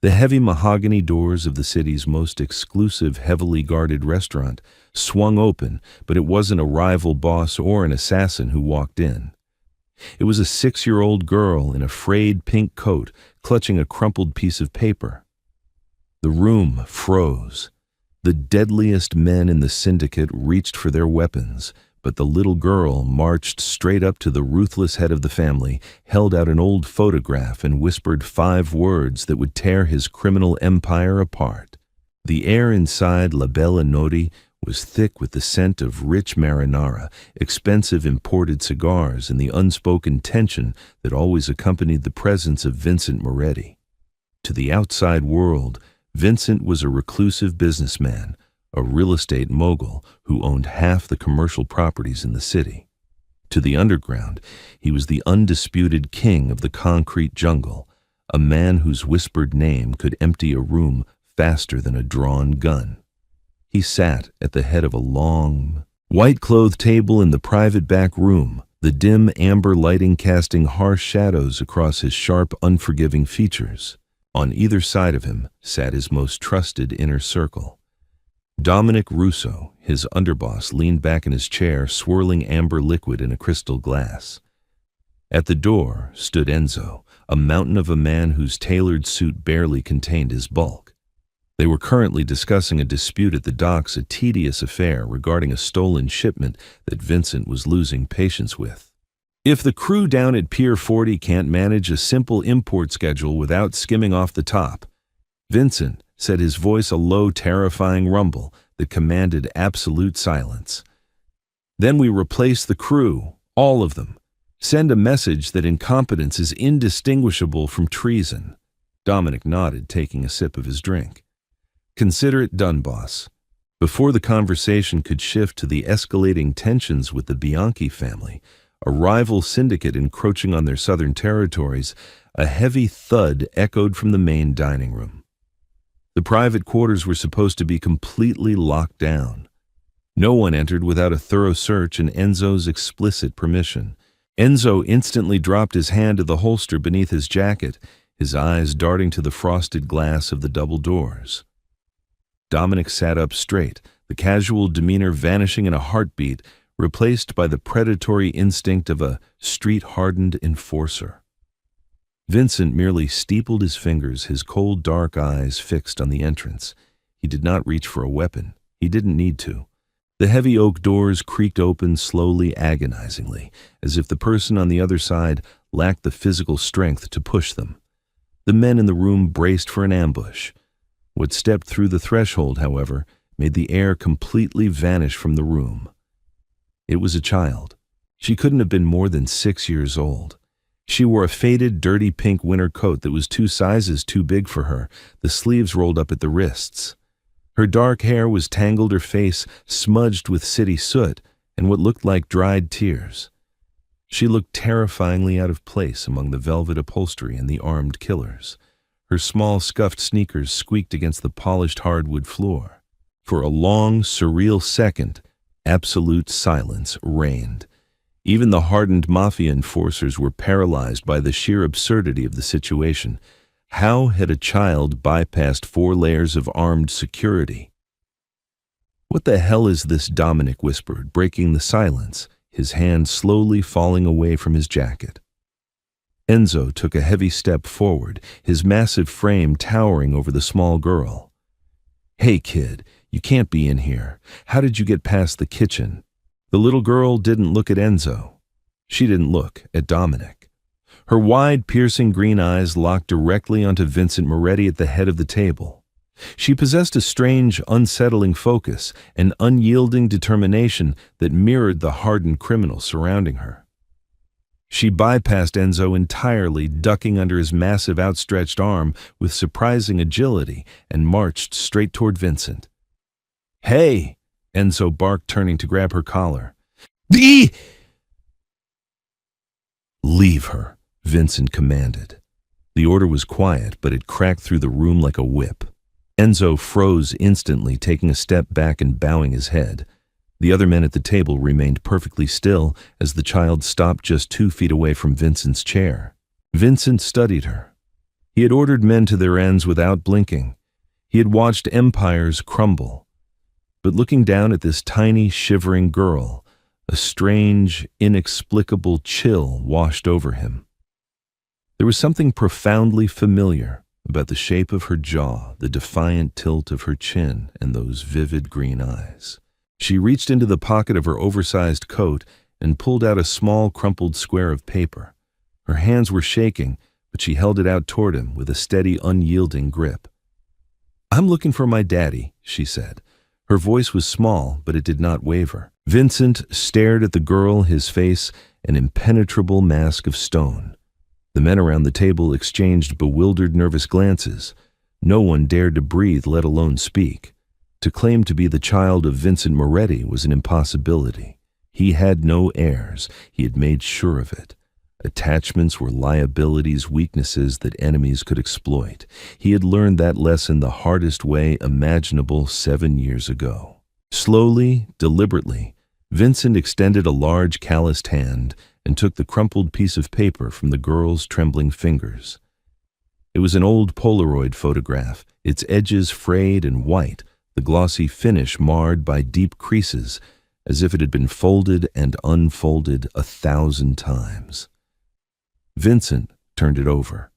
The heavy mahogany doors of the city's most exclusive, heavily guarded restaurant swung open, but it wasn't a rival boss or an assassin who walked in. It was a 6-year-old girl in a frayed pink coat, clutching a crumpled piece of paper. The room froze. The deadliest men in the syndicate reached for their weapons, but the little girl marched straight up to the ruthless head of the family, held out an old photograph, and whispered 5 words that would tear his criminal empire apart. The air inside La Bella Noti was thick with the scent of rich marinara, expensive imported cigars, and the unspoken tension that always accompanied the presence of Vincent Moretti. To the outside world, Vincent was a reclusive businessman, a real estate mogul who owned half the commercial properties in the city. To the underground, he was the undisputed king of the concrete jungle, a man whose whispered name could empty a room faster than a drawn gun. He sat at the head of a long, white-clothed table in the private back room, the dim amber lighting casting harsh shadows across his sharp, unforgiving features. On either side of him sat his most trusted inner circle. Dominic Russo, his underboss, leaned back in his chair, swirling amber liquid in a crystal glass. At the door stood Enzo, a mountain of a man whose tailored suit barely contained his bulk. They were currently discussing a dispute at the docks, a tedious affair regarding a stolen shipment that Vincent was losing patience with. If the crew down at Pier 40 can't manage a simple import schedule without skimming off the top, Vincent said, his voice a low, terrifying rumble that commanded absolute silence. Then we replace the crew, all of them. Send a message that incompetence is indistinguishable from treason. Dominic nodded, taking a sip of his drink. Consider it done, boss. Before the conversation could shift to the escalating tensions with the Bianchi family, a rival syndicate encroaching on their southern territories, a heavy thud echoed from the main dining room. The private quarters were supposed to be completely locked down. No one entered without a thorough search and Enzo's explicit permission. Enzo instantly dropped his hand to the holster beneath his jacket, his eyes darting to the frosted glass of the double doors. Dominic sat up straight, the casual demeanor vanishing in a heartbeat, replaced by the predatory instinct of a street-hardened enforcer. Vincent merely steepled his fingers, his cold, dark eyes fixed on the entrance. He did not reach for a weapon. He didn't need to. The heavy oak doors creaked open slowly, agonizingly, as if the person on the other side lacked the physical strength to push them. The men in the room braced for an ambush. What stepped through the threshold, however, made the air completely vanish from the room. It was a child. She couldn't have been more than 6 years old. She wore a faded, dirty pink winter coat that was 2 sizes too big for her, the sleeves rolled up at the wrists. Her dark hair was tangled, her face smudged with city soot and what looked like dried tears. She looked terrifyingly out of place among the velvet upholstery and the armed killers. Her small, scuffed sneakers squeaked against the polished hardwood floor. For a long, surreal second, absolute silence reigned. Even the hardened mafia enforcers were paralyzed by the sheer absurdity of the situation. How had a child bypassed 4 layers of armed security? "What the hell is this?" Dominic whispered, breaking the silence, his hand slowly falling away from his jacket. Enzo took a heavy step forward, his massive frame towering over the small girl. "Hey, kid, you can't be in here. How did you get past the kitchen?" The little girl didn't look at Enzo. She didn't look at Dominic. Her wide, piercing green eyes locked directly onto Vincent Moretti at the head of the table. She possessed a strange, unsettling focus, an unyielding determination that mirrored the hardened criminal surrounding her. She bypassed Enzo entirely, ducking under his massive outstretched arm with surprising agility, and marched straight toward Vincent. "Hey!" Enzo barked, turning to grab her collar. "Leave her," Vincent commanded. The order was quiet, but it cracked through the room like a whip. Enzo froze instantly, taking a step back and bowing his head. The other men at the table remained perfectly still as the child stopped just 2 feet away from Vincent's chair. Vincent studied her. He had ordered men to their ends without blinking. He had watched empires crumble. But looking down at this tiny, shivering girl, a strange, inexplicable chill washed over him. There was something profoundly familiar about the shape of her jaw, the defiant tilt of her chin, and those vivid green eyes. She reached into the pocket of her oversized coat and pulled out a small, crumpled square of paper. Her hands were shaking, but she held it out toward him with a steady, unyielding grip. "I'm looking for my daddy," she said. Her voice was small, but it did not waver. Vincent stared at the girl, his face an impenetrable mask of stone. The men around the table exchanged bewildered, nervous glances. No one dared to breathe, let alone speak. To claim to be the child of Vincent Moretti was an impossibility. He had no heirs. He had made sure of it. Attachments were liabilities, weaknesses that enemies could exploit. He had learned that lesson the hardest way imaginable 7 years ago. Slowly, deliberately, Vincent extended a large calloused hand and took the crumpled piece of paper from the girl's trembling fingers. It was an old Polaroid photograph, its edges frayed and white, the glossy finish marred by deep creases, as if it had been folded and unfolded 1,000 times. Vincent turned it over.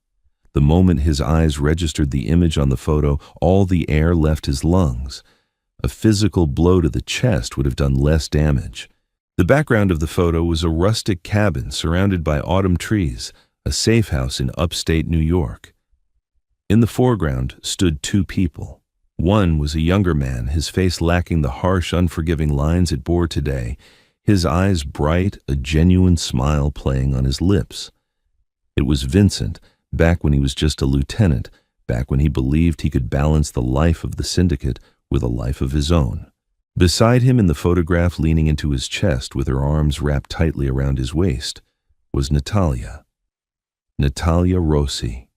The moment his eyes registered the image on the photo, all the air left his lungs. A physical blow to the chest would have done less damage. The background of the photo was a rustic cabin surrounded by autumn trees, a safe house in upstate New York. In the foreground stood 2 people. One was a younger man, his face lacking the harsh, unforgiving lines it bore today, his eyes bright, a genuine smile playing on his lips. It was Vincent, back when he was just a lieutenant, back when he believed he could balance the life of the syndicate with a life of his own. Beside him in the photograph, leaning into his chest with her arms wrapped tightly around his waist, was Natalia. Natalia Rossi.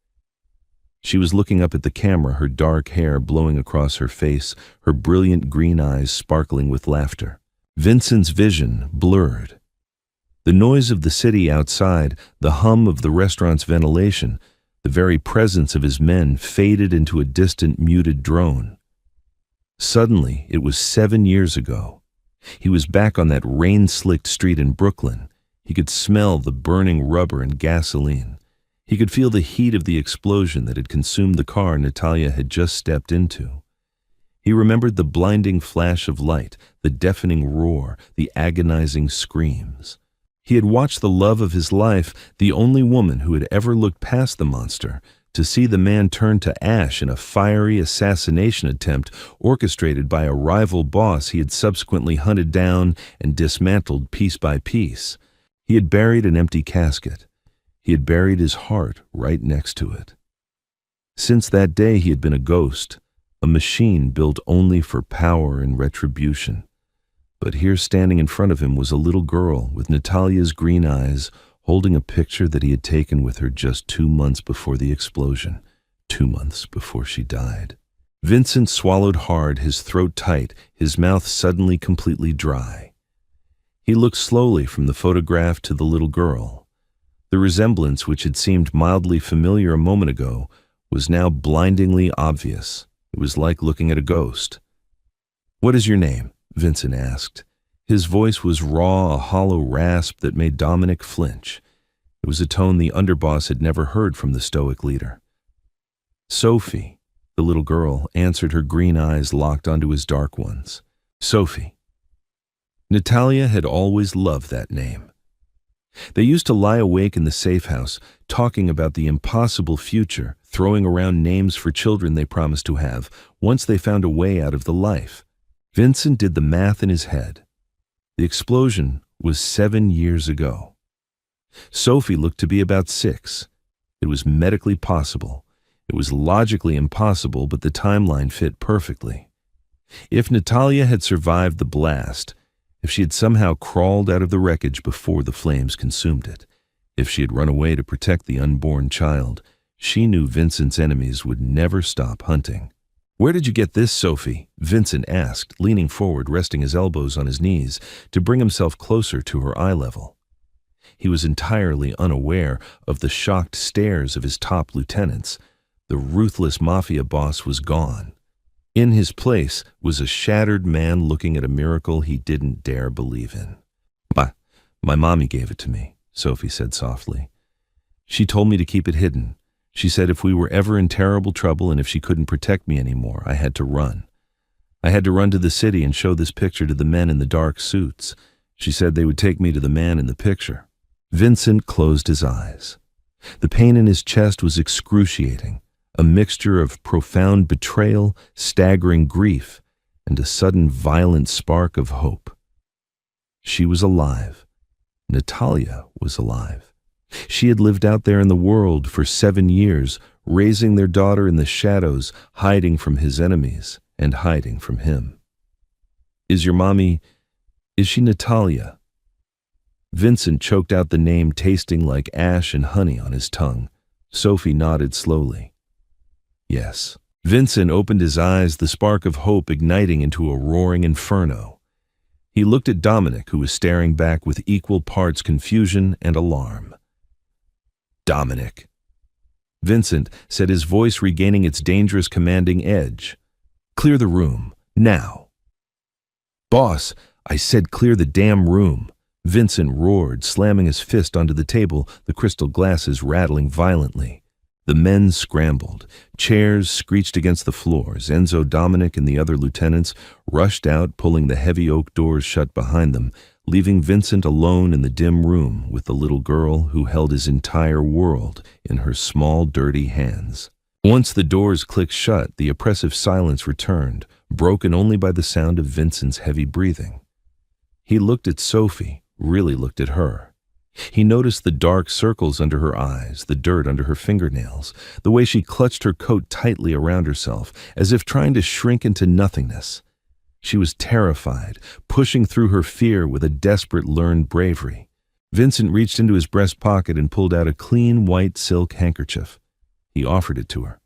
She was looking up at the camera, her dark hair blowing across her face, her brilliant green eyes sparkling with laughter. Vincent's vision blurred. The noise of the city outside, the hum of the restaurant's ventilation, the very presence of his men faded into a distant, muted drone. Suddenly, it was 7 years ago. He was back on that rain-slicked street in Brooklyn. He could smell the burning rubber and gasoline. He could feel the heat of the explosion that had consumed the car Natalia had just stepped into. He remembered the blinding flash of light, the deafening roar, the agonizing screams. He had watched the love of his life, the only woman who had ever looked past the monster, to see the man turn to ash in a fiery assassination attempt orchestrated by a rival boss he had subsequently hunted down and dismantled piece by piece. He had buried an empty casket. He had buried his heart right next to it. Since that day he had been a ghost, a machine built only for power and retribution. But here standing in front of him was a little girl with Natalia's green eyes, holding a picture that he had taken with her just 2 months before the explosion, 2 months before she died. Vincent swallowed hard, his throat tight, his mouth suddenly completely dry. He looked slowly from the photograph to the little girl. The resemblance, which had seemed mildly familiar a moment ago, was now blindingly obvious. It was like looking at a ghost. "What is your name?" Vincent asked. His voice was raw, a hollow rasp that made Dominic flinch. It was a tone the underboss had never heard from the stoic leader. "Sophie," the little girl answered, her green eyes locked onto his dark ones. "Sophie." Natalia had always loved that name. They used to lie awake in the safe house, talking about the impossible future, throwing around names for children they promised to have, once they found a way out of the life. Vincent did the math in his head. The explosion was 7 years ago. Sophie looked to be about 6. It was medically possible. It was logically impossible, but the timeline fit perfectly. If Natalia had survived the blast, if she had somehow crawled out of the wreckage before the flames consumed it, if she had run away to protect the unborn child, she knew Vincent's enemies would never stop hunting. "Where did you get this, Sophie?" Vincent asked, leaning forward, resting his elbows on his knees to bring himself closer to her eye level. He was entirely unaware of the shocked stares of his top lieutenants, The ruthless mafia boss was gone. In his place was a shattered man looking at a miracle he didn't dare believe in. My mommy gave it to me, Sophie said softly. She told me to keep it hidden. She said if we were ever in terrible trouble and if she couldn't protect me anymore, I had to run. I had to run to the city and show this picture to the men in the dark suits. She said they would take me to the man in the picture. Vincent closed his eyes. The pain in his chest was excruciating, a mixture of profound betrayal, staggering grief, and a sudden violent spark of hope. She was alive. Natalia was alive. She had lived out there in the world for 7 years, raising their daughter in the shadows, hiding from his enemies and hiding from him. Is she Natalia? Vincent choked out the name, tasting like ash and honey on his tongue. Sophie nodded slowly. Yes. Vincent opened his eyes, the spark of hope igniting into a roaring inferno. He looked at Dominic, who was staring back with equal parts confusion and alarm. Dominic. Vincent said, his voice regaining its dangerous commanding edge. Clear the room, now. Boss, I said clear the damn room. Vincent roared, slamming his fist onto the table, the crystal glasses rattling violently. The men scrambled. Chairs screeched against the floors. Enzo, Dominic, and the other lieutenants rushed out, pulling the heavy oak doors shut behind them, leaving Vincent alone in the dim room with the little girl who held his entire world in her small, dirty hands. Once the doors clicked shut, the oppressive silence returned, broken only by the sound of Vincent's heavy breathing. He looked at Sophie, really looked at her. He noticed the dark circles under her eyes, the dirt under her fingernails, the way she clutched her coat tightly around herself, as if trying to shrink into nothingness. She was terrified, pushing through her fear with a desperate learned bravery. Vincent reached into his breast pocket and pulled out a clean white silk handkerchief. He offered it to her.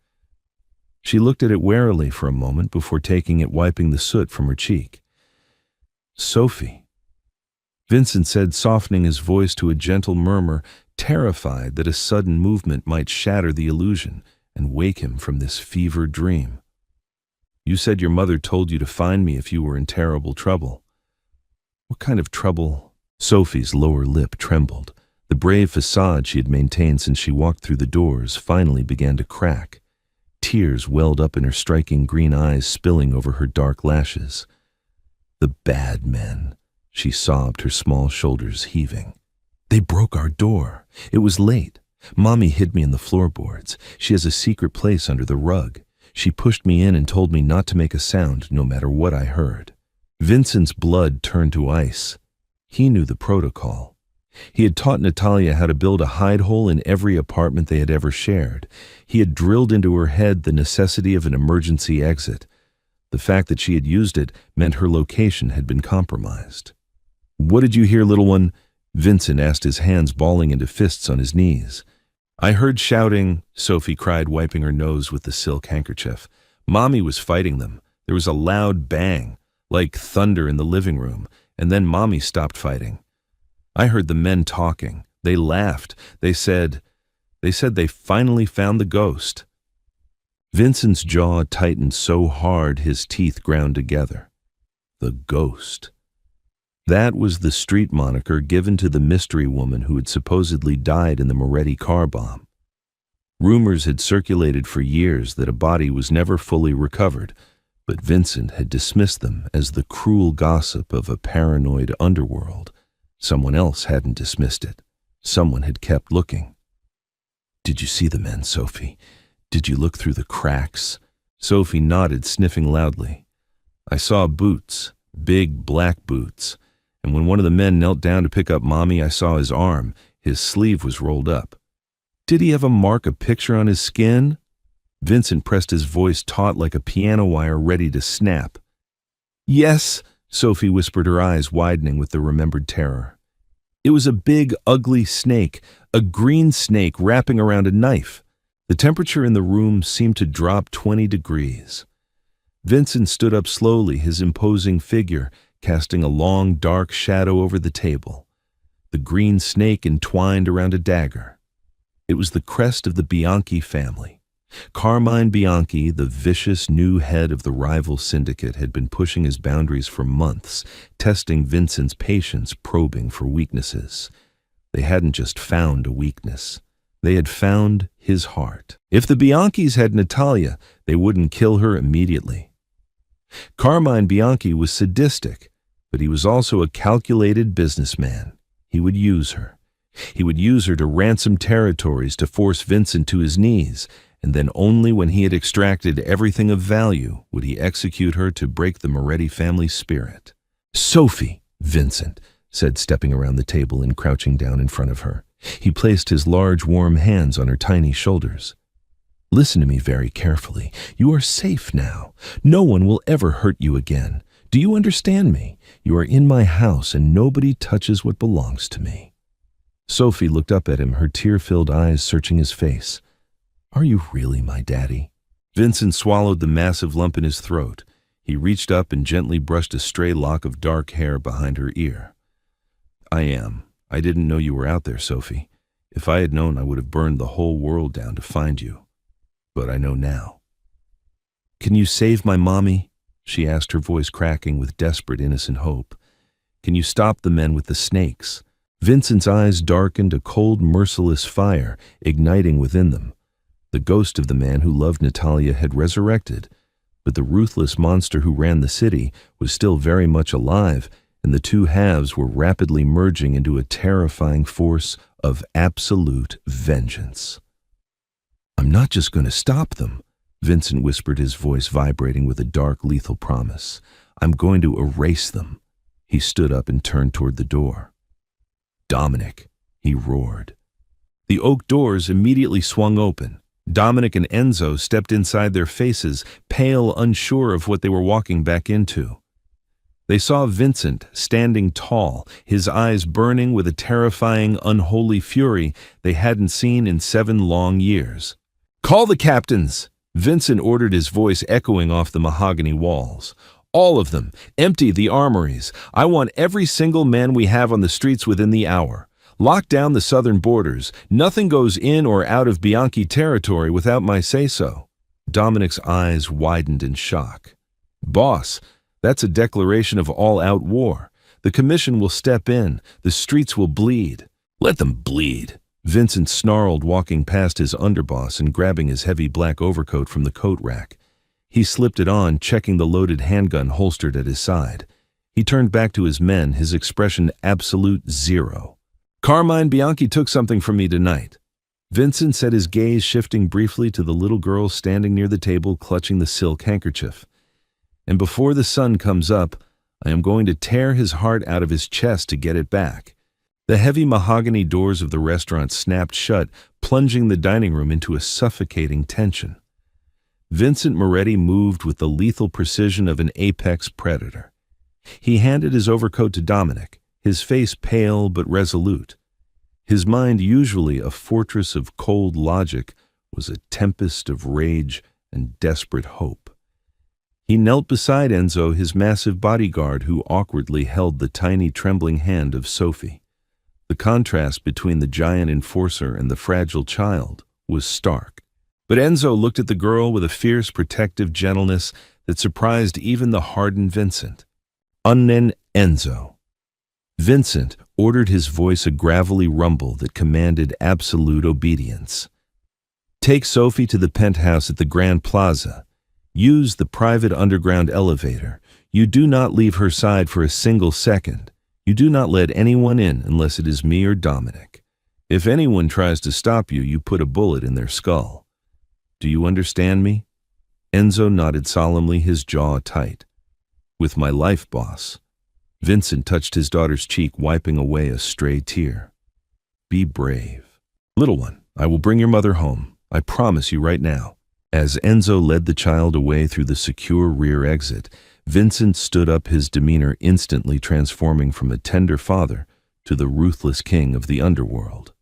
She looked at it warily for a moment before taking it, wiping the soot from her cheek. Sophie. Vincent said, softening his voice to a gentle murmur, terrified that a sudden movement might shatter the illusion and wake him from this fevered dream. You said your mother told you to find me if you were in terrible trouble. What kind of trouble? Sophie's lower lip trembled. The brave facade she had maintained since she walked through the doors finally began to crack. Tears welled up in her striking green eyes, spilling over her dark lashes. The bad men. She sobbed, her small shoulders heaving. They broke our door. It was late. Mommy hid me in the floorboards. She has a secret place under the rug. She pushed me in and told me not to make a sound no matter what I heard. Vincent's blood turned to ice. He knew the protocol. He had taught Natalia how to build a hide hole in every apartment they had ever shared. He had drilled into her head the necessity of an emergency exit. The fact that she had used it meant her location had been compromised. What did you hear, little one? Vincent asked, his hands balling into fists on his knees. I heard shouting, Sophie cried, wiping her nose with the silk handkerchief. Mommy was fighting them. There was a loud bang, like thunder in the living room, and then Mommy stopped fighting. I heard the men talking. They laughed. They said they finally found the ghost. Vincent's jaw tightened so hard his teeth ground together. The ghost. That was the street moniker given to the mystery woman who had supposedly died in the Moretti car bomb. Rumors had circulated for years that a body was never fully recovered, but Vincent had dismissed them as the cruel gossip of a paranoid underworld. Someone else hadn't dismissed it. Someone had kept looking. Did you see the men, Sophie? Did you look through the cracks? Sophie nodded, sniffing loudly. I saw boots, big black boots. And when one of the men knelt down to pick up Mommy, I saw his arm. His sleeve was rolled up. Did he have a picture on his skin? Vincent pressed his voice taut like a piano wire ready to snap. Yes, Sophie whispered, her eyes widening with the remembered terror. It was a big, ugly snake, a green snake wrapping around a knife. The temperature in the room seemed to drop 20 degrees. Vincent stood up slowly, his imposing figure casting a long, dark shadow over the table. The green snake entwined around a dagger. It was the crest of the Bianchi family, Carmine Bianchi, the vicious new head of the rival syndicate, had been pushing his boundaries for months, testing Vincent's patience, probing for weaknesses. They hadn't just found a weakness. They had found his heart. If the Bianchis had Natalia, they wouldn't kill her immediately. Carmine Bianchi was sadistic, but he was also a calculated businessman. He would use her. He would use her to ransom territories, to force Vincent to his knees, and then only when he had extracted everything of value would he execute her to break the Moretti family spirit. "Sophie," Vincent said, stepping around the table and crouching down in front of her. He placed his large, warm hands on her tiny shoulders. "Listen to me very carefully. You are safe now. No one will ever hurt you again. Do you understand me? You are in my house and nobody touches what belongs to me." Sophie looked up at him, her tear-filled eyes searching his face. "Are you really my daddy?" Vincent swallowed the massive lump in his throat. He reached up and gently brushed a stray lock of dark hair behind her ear. "I am. I didn't know you were out there, Sophie. If I had known, I would have burned the whole world down to find you. But I know now." "Can you save my mommy?" she asked, her voice cracking with desperate, innocent hope. "Can you stop the men with the snakes?" Vincent's eyes darkened, a cold, merciless fire igniting within them. The ghost of the man who loved Natalia had resurrected, but the ruthless monster who ran the city was still very much alive, and the two halves were rapidly merging into a terrifying force of absolute vengeance. "I'm not just going to stop them," Vincent whispered, his voice vibrating with a dark, lethal promise. "I'm going to erase them." He stood up and turned toward the door. "Dominic," he roared. The oak doors immediately swung open. Dominic and Enzo stepped inside, their faces pale, unsure of what they were walking back into. They saw Vincent standing tall, his eyes burning with a terrifying, unholy fury they hadn't seen in 7 long years. "Call the captains!" Vincent ordered, his voice echoing off the mahogany walls. "All of them. Empty the armories. I want every single man we have on the streets within the hour. Lock down the southern borders. Nothing goes in or out of Bianchi territory without my say-so." Dominic's eyes widened in shock. "Boss, that's a declaration of all-out war. The commission will step in. The streets will bleed." "Let them bleed," Vincent snarled, walking past his underboss and grabbing his heavy black overcoat from the coat rack. He slipped it on, checking the loaded handgun holstered at his side. He turned back to his men, his expression absolute zero. "Carmine Bianchi took something from me tonight." Vincent said, his gaze shifting briefly to the little girl standing near the table clutching the silk handkerchief. "And before the sun comes up, I am going to tear his heart out of his chest to get it back." The heavy mahogany doors of the restaurant snapped shut, plunging the dining room into a suffocating tension. Vincent Moretti moved with the lethal precision of an apex predator. He handed his overcoat to Dominic, his face pale but resolute. His mind, usually a fortress of cold logic, was a tempest of rage and desperate hope. He knelt beside Enzo, his massive bodyguard, who awkwardly held the tiny, trembling hand of Sophie. The contrast between the giant enforcer and the fragile child was stark. But Enzo looked at the girl with a fierce, protective gentleness that surprised even the hardened Vincent. "Unnen Enzo." Vincent ordered, his voice a gravelly rumble that commanded absolute obedience. "Take Sophie to the penthouse at the Grand Plaza. Use the private underground elevator. You do not leave her side for a single second. You do not let anyone in unless it is me or Dominic. If anyone tries to stop you, you put a bullet in their skull. Do you understand me?" Enzo nodded solemnly, his jaw tight. "With my life, boss." Vincent touched his daughter's cheek, wiping away a stray tear. "Be brave. Little one, I will bring your mother home. I promise you right now." As Enzo led the child away through the secure rear exit, Vincent stood up, his demeanor instantly transforming from a tender father to the ruthless king of the underworld.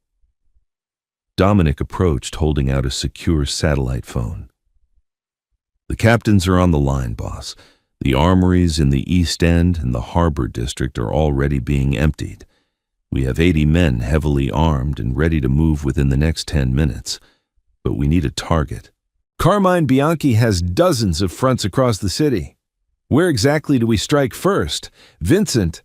Dominic approached, holding out a secure satellite phone. "The captains are on the line, boss. The armories in the East End and the Harbor District are already being emptied. We have 80 men heavily armed and ready to move within the next 10 minutes. But we need a target. Carmine Bianchi has dozens of fronts across the city. Where exactly do we strike first? Vincent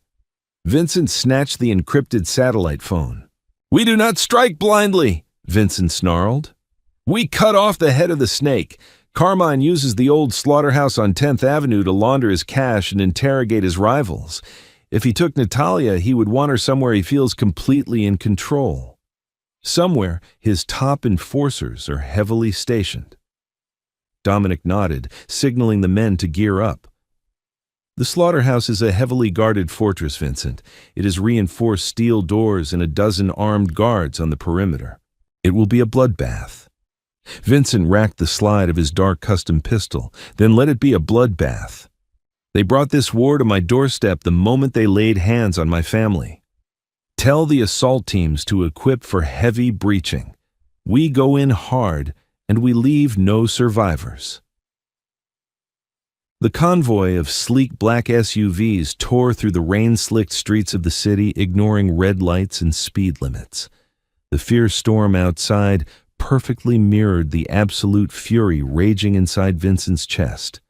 snatched the encrypted satellite phone. We do not strike blindly, Vincent snarled. We cut off the head of the snake. Carmine uses the old slaughterhouse on 10th Avenue to launder his cash and interrogate his rivals. If he took Natalia, he would want her somewhere he feels completely in control. Somewhere his top enforcers are heavily stationed. Dominic nodded, signaling the men to gear up. The slaughterhouse is a heavily guarded fortress, Vincent. It has reinforced steel doors and a dozen armed guards on the perimeter. It will be a bloodbath. Vincent racked the slide of his dark custom pistol, then let it be a bloodbath. They brought this war to my doorstep the moment they laid hands on my family. Tell the assault teams to equip for heavy breaching. We go in hard, and we leave no survivors. The convoy of sleek black SUVs tore through the rain-slicked streets of the city, ignoring red lights and speed limits. The fierce storm outside perfectly mirrored the absolute fury raging inside Vincent's chest.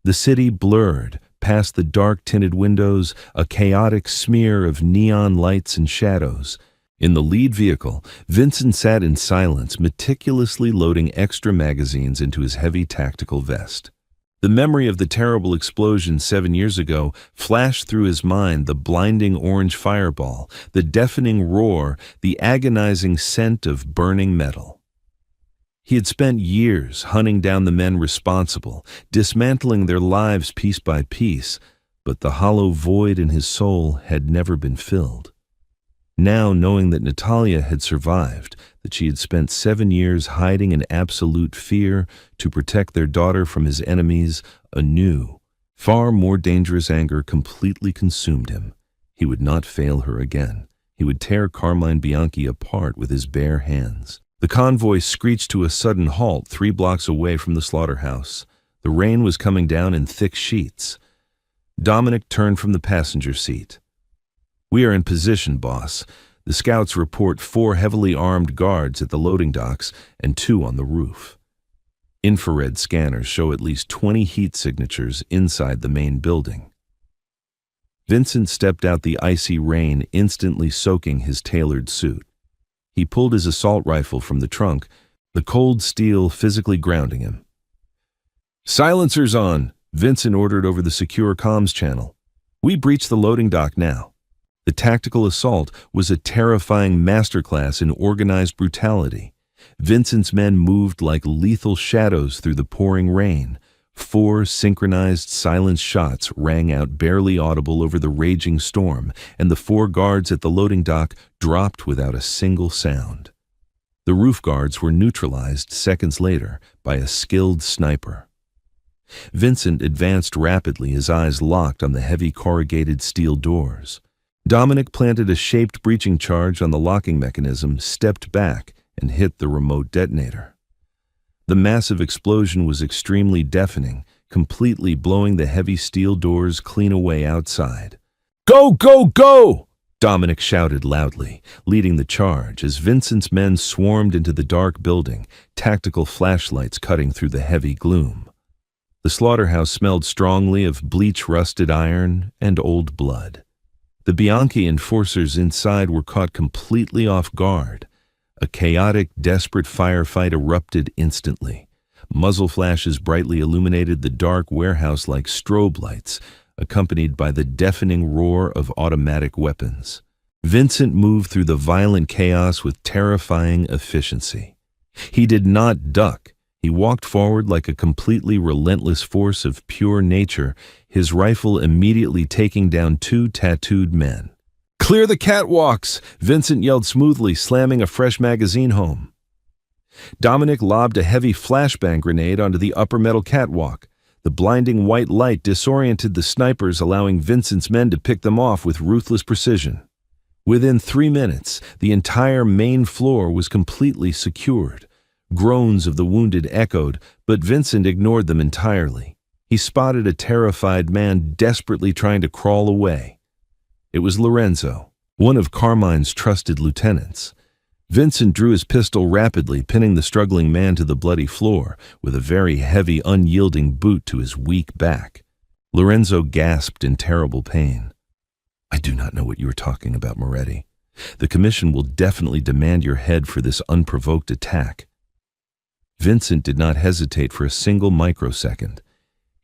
The city blurred past the dark-tinted windows, a chaotic smear of neon lights and shadows. In the lead vehicle, Vincent sat in silence, meticulously loading extra magazines into his heavy tactical vest. The memory of the terrible explosion 7 years ago flashed through his mind, the blinding orange fireball, the deafening roar, the agonizing scent of burning metal. He had spent years hunting down the men responsible, dismantling their lives piece by piece, but the hollow void in his soul had never been filled. Now, knowing that Natalia had survived, that she had spent 7 years hiding in absolute fear to protect their daughter from his enemies, a new, far more dangerous anger completely consumed him. He would not fail her again. He would tear Carmine Bianchi apart with his bare hands. The convoy screeched to a sudden halt 3 blocks away from the slaughterhouse. The rain was coming down in thick sheets. Dominic turned from the passenger seat. We are in position, boss. The scouts report 4 heavily armed guards at the loading docks and 2 on the roof. Infrared scanners show at least 20 heat signatures inside the main building. Vincent stepped out the icy rain, instantly soaking his tailored suit. He pulled his assault rifle from the trunk, the cold steel physically grounding him. Silencers on, Vincent ordered over the secure comms channel. We breach the loading dock now. The tactical assault was a terrifying masterclass in organized brutality. Vincent's men moved like lethal shadows through the pouring rain. 4 synchronized silent shots rang out barely audible over the raging storm, and the 4 guards at the loading dock dropped without a single sound. The roof guards were neutralized seconds later by a skilled sniper. Vincent advanced rapidly, his eyes locked on the heavy corrugated steel doors. Dominic planted a shaped breaching charge on the locking mechanism, stepped back, and hit the remote detonator. The massive explosion was extremely deafening, completely blowing the heavy steel doors clean away outside. Go, go, go! Dominic shouted loudly, leading the charge as Vincent's men swarmed into the dark building, tactical flashlights cutting through the heavy gloom. The slaughterhouse smelled strongly of bleach-rusted iron and old blood. The Bianchi enforcers inside were caught completely off guard. A chaotic, desperate firefight erupted instantly. Muzzle flashes brightly illuminated the dark warehouse like strobe lights, accompanied by the deafening roar of automatic weapons. Vincent moved through the violent chaos with terrifying efficiency. He did not duck. He walked forward like a completely relentless force of pure nature, his rifle immediately taking down 2 tattooed men. Clear the catwalks, Vincent yelled smoothly, slamming a fresh magazine home. Dominic lobbed a heavy flashbang grenade onto the upper metal catwalk. The blinding white light disoriented the snipers, allowing Vincent's men to pick them off with ruthless precision. Within 3 minutes, the entire main floor was completely secured. Groans of the wounded echoed, but Vincent ignored them entirely. He spotted a terrified man desperately trying to crawl away. It was Lorenzo, one of Carmine's trusted lieutenants. Vincent drew his pistol rapidly, pinning the struggling man to the bloody floor, with a very heavy, unyielding boot to his weak back. Lorenzo gasped in terrible pain. "I do not know what you are talking about, Moretti. The commission will definitely demand your head for this unprovoked attack." Vincent did not hesitate for a single microsecond.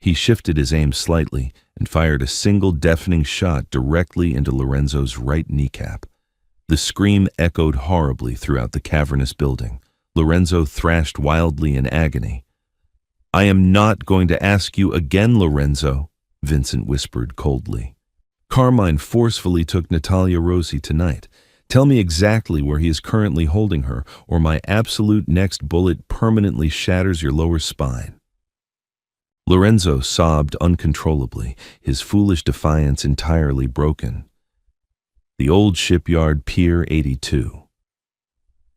He shifted his aim slightly and fired a single deafening shot directly into Lorenzo's right kneecap. The scream echoed horribly throughout the cavernous building. Lorenzo thrashed wildly in agony. "I am not going to ask you again, Lorenzo," Vincent whispered coldly. "Carmine forcefully took Natalia Rossi tonight. Tell me exactly where he is currently holding her, or my absolute next bullet permanently shatters your lower spine." Lorenzo sobbed uncontrollably, his foolish defiance entirely broken. The old shipyard, Pier 82.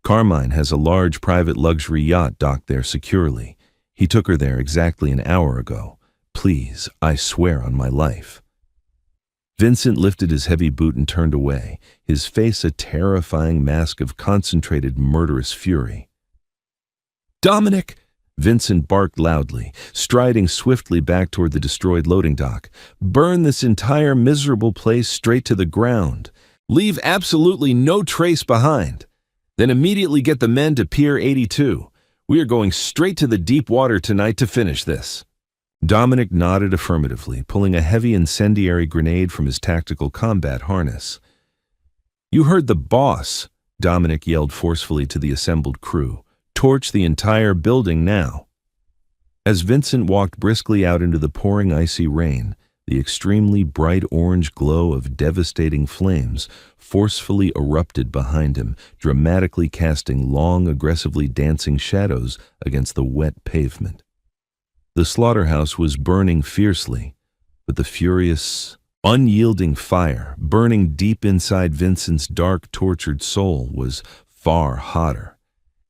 Carmine has a large private luxury yacht docked there securely. He took her there exactly an hour ago. Please, I swear on my life. Vincent lifted his heavy boot and turned away, his face a terrifying mask of concentrated murderous fury. "Dominic!" Vincent barked loudly, striding swiftly back toward the destroyed loading dock. "Burn this entire miserable place straight to the ground. Leave absolutely no trace behind. Then immediately get the men to Pier 82. We are going straight to the deep water tonight to finish this." Dominic nodded affirmatively, pulling a heavy incendiary grenade from his tactical combat harness. "You heard the boss," Dominic yelled forcefully to the assembled crew. "Torch the entire building now." As Vincent walked briskly out into the pouring icy rain, the extremely bright orange glow of devastating flames forcefully erupted behind him, dramatically casting long, aggressively dancing shadows against the wet pavement. The slaughterhouse was burning fiercely, but the furious, unyielding fire burning deep inside Vincent's dark, tortured soul was far hotter,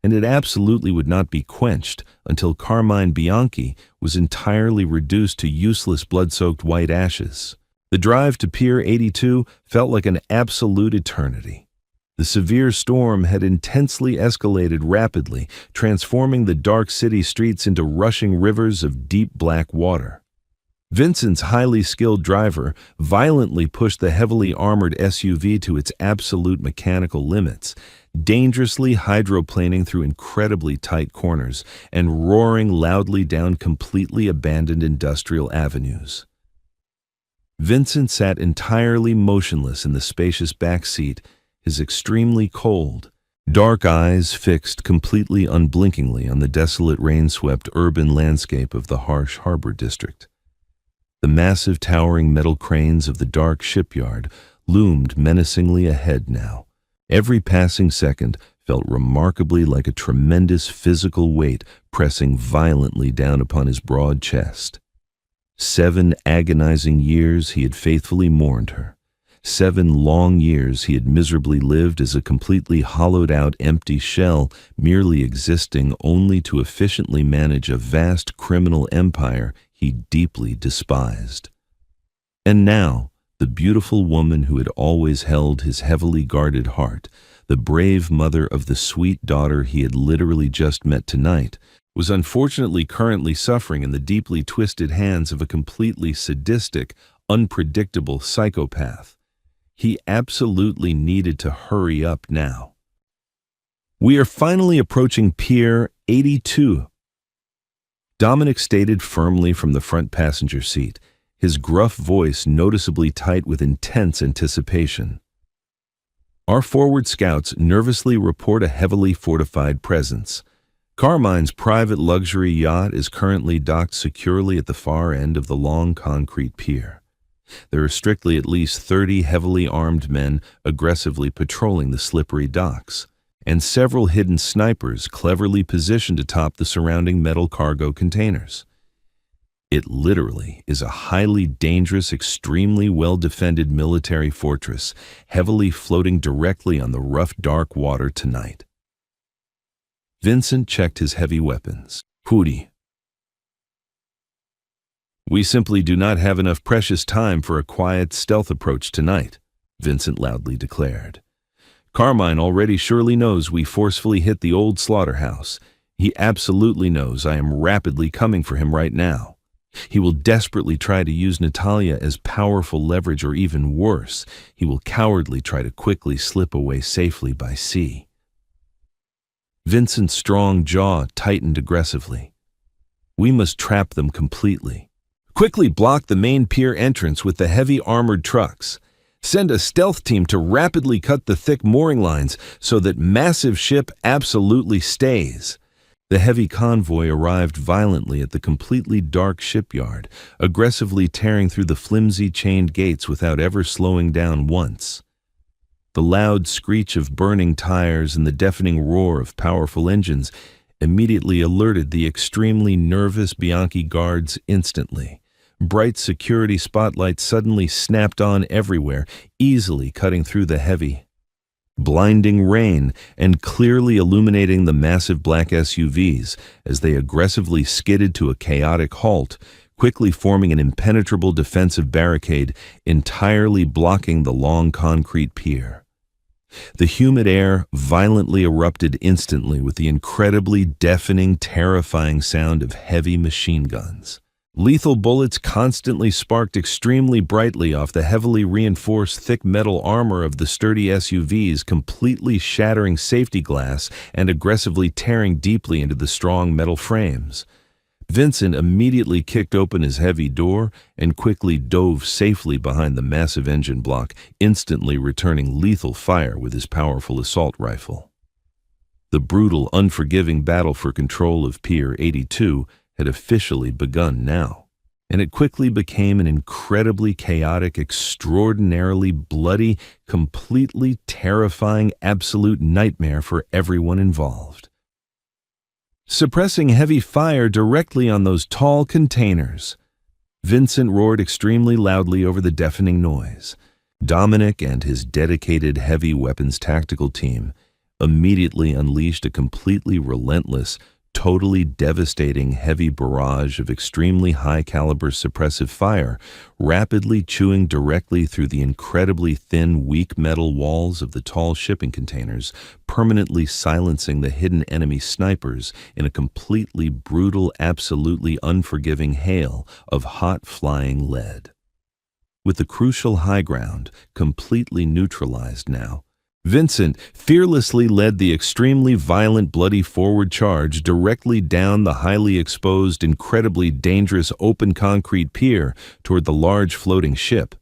and it absolutely would not be quenched until Carmine Bianchi was entirely reduced to useless blood-soaked white ashes. The drive to Pier 82 felt like an absolute eternity. The severe storm had intensely escalated rapidly, transforming the dark city streets into rushing rivers of deep black water. Vincent's highly skilled driver violently pushed the heavily armored SUV to its absolute mechanical limits, dangerously hydroplaning through incredibly tight corners and roaring loudly down completely abandoned industrial avenues. Vincent sat entirely motionless in the spacious back seat, his extremely cold, dark eyes fixed completely unblinkingly on the desolate rain-swept urban landscape of the harsh harbor district. The massive towering metal cranes of the dark shipyard loomed menacingly ahead now. Every passing second felt remarkably like a tremendous physical weight pressing violently down upon his broad chest. 7 agonizing years he had faithfully mourned her. 7 long years he had miserably lived as a completely hollowed-out empty shell, merely existing only to efficiently manage a vast criminal empire he deeply despised. And now, the beautiful woman who had always held his heavily guarded heart, the brave mother of the sweet daughter he had literally just met tonight, was unfortunately currently suffering in the deeply twisted hands of a completely sadistic, unpredictable psychopath. He absolutely needed to hurry up now. "We are finally approaching Pier 82, Dominic stated firmly from the front passenger seat, his gruff voice noticeably tight with intense anticipation. Our forward scouts nervously report a heavily fortified presence. Carmine's private luxury yacht is currently docked securely at the far end of the long concrete pier. There are strictly at least 30 heavily armed men aggressively patrolling the slippery docks, and several hidden snipers cleverly positioned atop the surrounding metal cargo containers. It literally is a highly dangerous, extremely well-defended military fortress, heavily floating directly on the rough, dark water tonight. Vincent checked his heavy weapons. "Hootie. We simply do not have enough precious time for a quiet, stealth approach tonight," Vincent loudly declared. Carmine already surely knows we forcefully hit the old slaughterhouse. He absolutely knows I am rapidly coming for him right now. He will desperately try to use Natalia as powerful leverage, or even worse, he will cowardly try to quickly slip away safely by sea. Vincent's strong jaw tightened aggressively. We must trap them completely. Quickly block the main pier entrance with the heavy armored trucks. Send a stealth team to rapidly cut the thick mooring lines so that massive ship absolutely stays. The heavy convoy arrived violently at the completely dark shipyard, aggressively tearing through the flimsy chained gates without ever slowing down once. The loud screech of burning tires and the deafening roar of powerful engines immediately alerted the extremely nervous Bianchi guards instantly. Bright security spotlights suddenly snapped on everywhere, easily cutting through the heavy, blinding rain and clearly illuminating the massive black SUVs as they aggressively skidded to a chaotic halt, quickly forming an impenetrable defensive barricade entirely blocking the long concrete pier. The humid air violently erupted instantly with the incredibly deafening, terrifying sound of heavy machine guns. Lethal bullets constantly sparked extremely brightly off the heavily reinforced thick metal armor of the sturdy SUVs, completely shattering safety glass and aggressively tearing deeply into the strong metal frames. Vincent immediately kicked open his heavy door and quickly dove safely behind the massive engine block, instantly returning lethal fire with his powerful assault rifle. The brutal, unforgiving battle for control of Pier 82 had officially begun now, and it quickly became an incredibly chaotic, extraordinarily bloody, completely terrifying, absolute nightmare for everyone involved. Suppressing heavy fire directly on those tall containers, Vincent roared extremely loudly over the deafening noise. Dominic and his dedicated heavy weapons tactical team immediately unleashed a completely relentless, totally devastating heavy barrage of extremely high-caliber suppressive fire, rapidly chewing directly through the incredibly thin, weak metal walls of the tall shipping containers, permanently silencing the hidden enemy snipers in a completely brutal, absolutely unforgiving hail of hot flying lead. With the crucial high ground completely neutralized now, Vincent fearlessly led the extremely violent, bloody forward charge directly down the highly exposed, incredibly dangerous open concrete pier toward the large floating ship.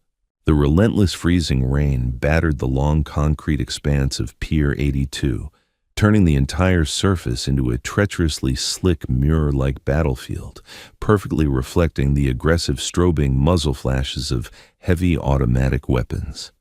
The relentless freezing rain battered the long concrete expanse of Pier 82, turning the entire surface into a treacherously slick mirror-like battlefield, perfectly reflecting the aggressive strobing muzzle flashes of heavy automatic weapons.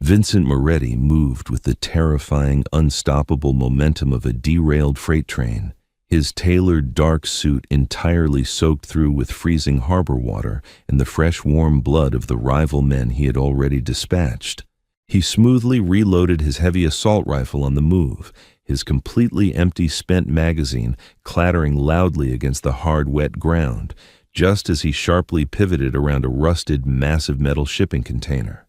Vincent Moretti moved with the terrifying, unstoppable momentum of a derailed freight train, his tailored dark suit entirely soaked through with freezing harbor water and the fresh warm blood of the rival men he had already dispatched. He smoothly reloaded his heavy assault rifle on the move, his completely empty spent magazine clattering loudly against the hard, wet ground, just as he sharply pivoted around a rusted, massive metal shipping container.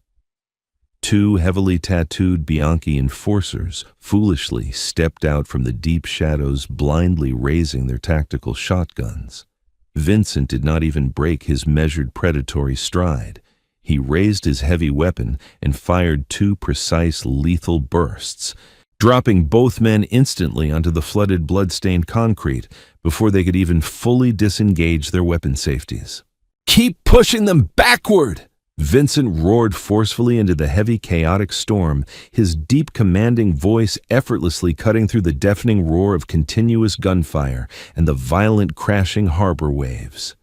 Two heavily tattooed Bianchi enforcers foolishly stepped out from the deep shadows, blindly raising their tactical shotguns. Vincent did not even break his measured predatory stride. He raised his heavy weapon and fired two precise, lethal bursts, dropping both men instantly onto the flooded, blood-stained concrete before they could even fully disengage their weapon safeties. "Keep pushing them backward!" Vincent roared forcefully into the heavy, chaotic storm, his deep, commanding voice effortlessly cutting through the deafening roar of continuous gunfire and the violent, crashing harbor waves.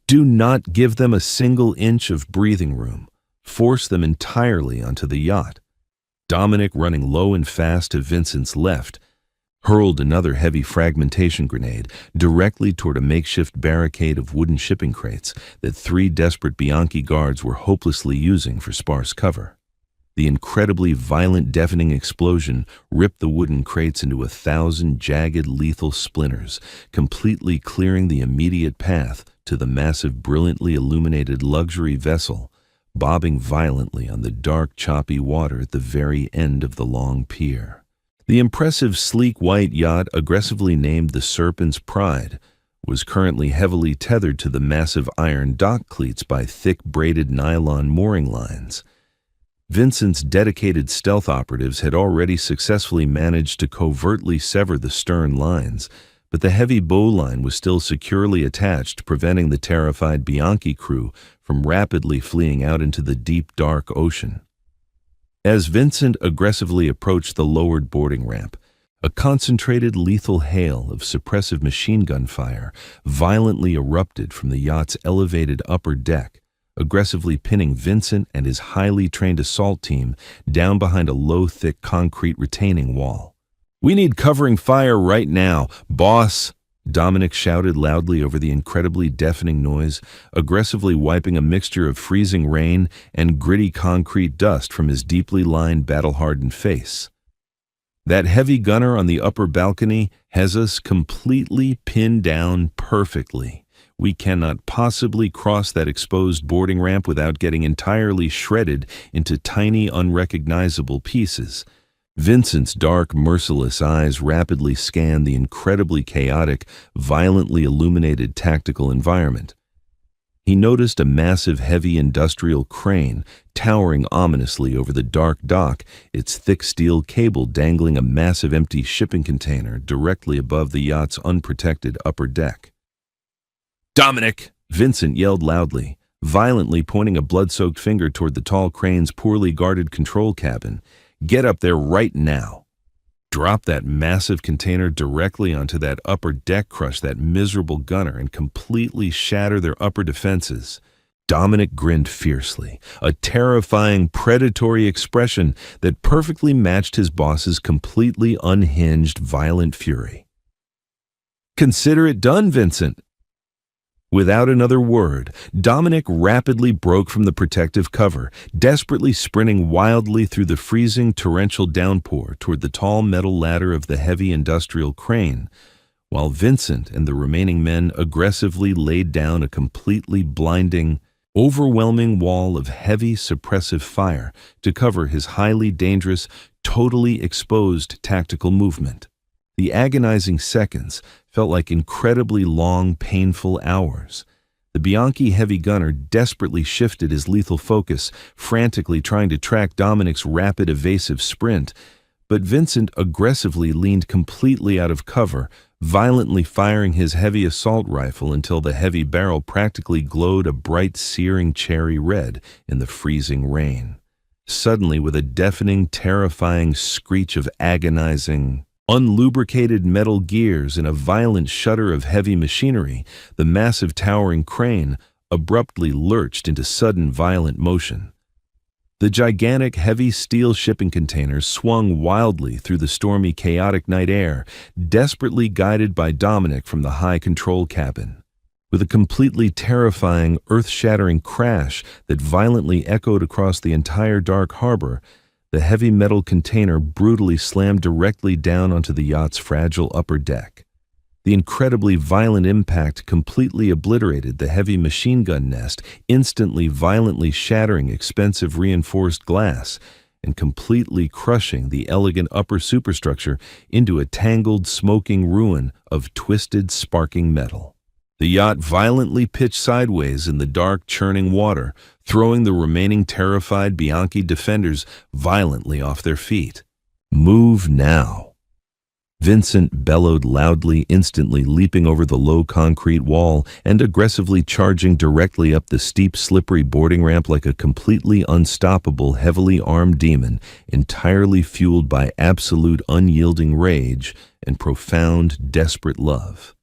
Do not give them a single inch of breathing room. Force them entirely onto the yacht. Dominic, running low and fast to Vincent's left, hurled another heavy fragmentation grenade directly toward a makeshift barricade of wooden shipping crates that three desperate Bianchi guards were hopelessly using for sparse cover. The incredibly violent, deafening explosion ripped the wooden crates into 1,000 jagged, lethal splinters, completely clearing the immediate path to the massive, brilliantly illuminated luxury vessel, bobbing violently on the dark, choppy water at the very end of the long pier. The impressive, sleek white yacht, aggressively named the Serpent's Pride, was currently heavily tethered to the massive iron dock cleats by thick braided nylon mooring lines. Vincent's dedicated stealth operatives had already successfully managed to covertly sever the stern lines, but the heavy bowline was still securely attached, preventing the terrified Bianchi crew from rapidly fleeing out into the deep, dark ocean. As Vincent aggressively approached the lowered boarding ramp, a concentrated lethal hail of suppressive machine gun fire violently erupted from the yacht's elevated upper deck, aggressively pinning Vincent and his highly trained assault team down behind a low, thick concrete retaining wall. "We need covering fire right now, boss!" Dominic shouted loudly over the incredibly deafening noise, aggressively wiping a mixture of freezing rain and gritty concrete dust from his deeply lined, battle-hardened face. "That heavy gunner on the upper balcony has us completely pinned down perfectly. We cannot possibly cross that exposed boarding ramp without getting entirely shredded into tiny, unrecognizable pieces." Vincent's dark, merciless eyes rapidly scanned the incredibly chaotic, violently illuminated tactical environment. He noticed a massive, heavy industrial crane towering ominously over the dark dock, its thick steel cable dangling a massive empty shipping container directly above the yacht's unprotected upper deck. "Dominic!" Vincent yelled loudly, violently pointing a blood-soaked finger toward the tall crane's poorly guarded control cabin. "Get up there right now. Drop that massive container directly onto that upper deck, crush that miserable gunner, and completely shatter their upper defenses." Dominic grinned fiercely, a terrifying, predatory expression that perfectly matched his boss's completely unhinged, violent fury. "Consider it done, Vincent." Without another word, Dominic rapidly broke from the protective cover, desperately sprinting wildly through the freezing torrential downpour toward the tall metal ladder of the heavy industrial crane, while Vincent and the remaining men aggressively laid down a completely blinding, overwhelming wall of heavy suppressive fire to cover his highly dangerous, totally exposed tactical movement. The agonizing seconds felt like incredibly long, painful hours. The Bianchi heavy gunner desperately shifted his lethal focus, frantically trying to track Dominic's rapid, evasive sprint, but Vincent aggressively leaned completely out of cover, violently firing his heavy assault rifle until the heavy barrel practically glowed a bright, searing cherry red in the freezing rain. Suddenly, with a deafening, terrifying screech of agonizing, unlubricated metal gears and a violent shudder of heavy machinery, the massive towering crane abruptly lurched into sudden violent motion. The gigantic heavy steel shipping container swung wildly through the stormy, chaotic night air, desperately guided by Dominic from the high control cabin. With a completely terrifying, earth-shattering crash that violently echoed across the entire dark harbor, the heavy metal container brutally slammed directly down onto the yacht's fragile upper deck. The incredibly violent impact completely obliterated the heavy machine gun nest, instantly violently shattering expensive reinforced glass and completely crushing the elegant upper superstructure into a tangled, smoking ruin of twisted, sparking metal. The yacht violently pitched sideways in the dark, churning water, throwing the remaining terrified Bianchi defenders violently off their feet. "Move now." Vincent bellowed loudly, instantly leaping over the low concrete wall and aggressively charging directly up the steep, slippery boarding ramp like a completely unstoppable, heavily armed demon, entirely fueled by absolute unyielding rage and profound, desperate love.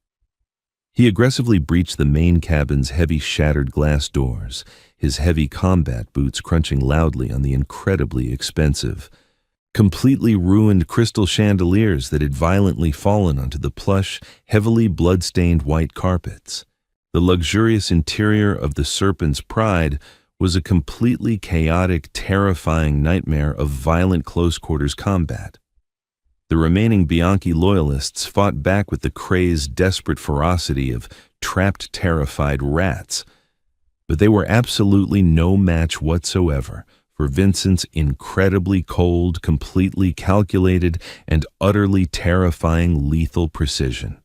He aggressively breached the main cabin's heavy shattered glass doors, his heavy combat boots crunching loudly on the incredibly expensive, completely ruined crystal chandeliers that had violently fallen onto the plush, heavily blood-stained white carpets. The luxurious interior of the Serpent's Pride was a completely chaotic, terrifying nightmare of violent close-quarters combat. The remaining Bianchi loyalists fought back with the crazed, desperate ferocity of trapped, terrified rats. But they were absolutely no match whatsoever for Vincent's incredibly cold, completely calculated, and utterly terrifying lethal precision.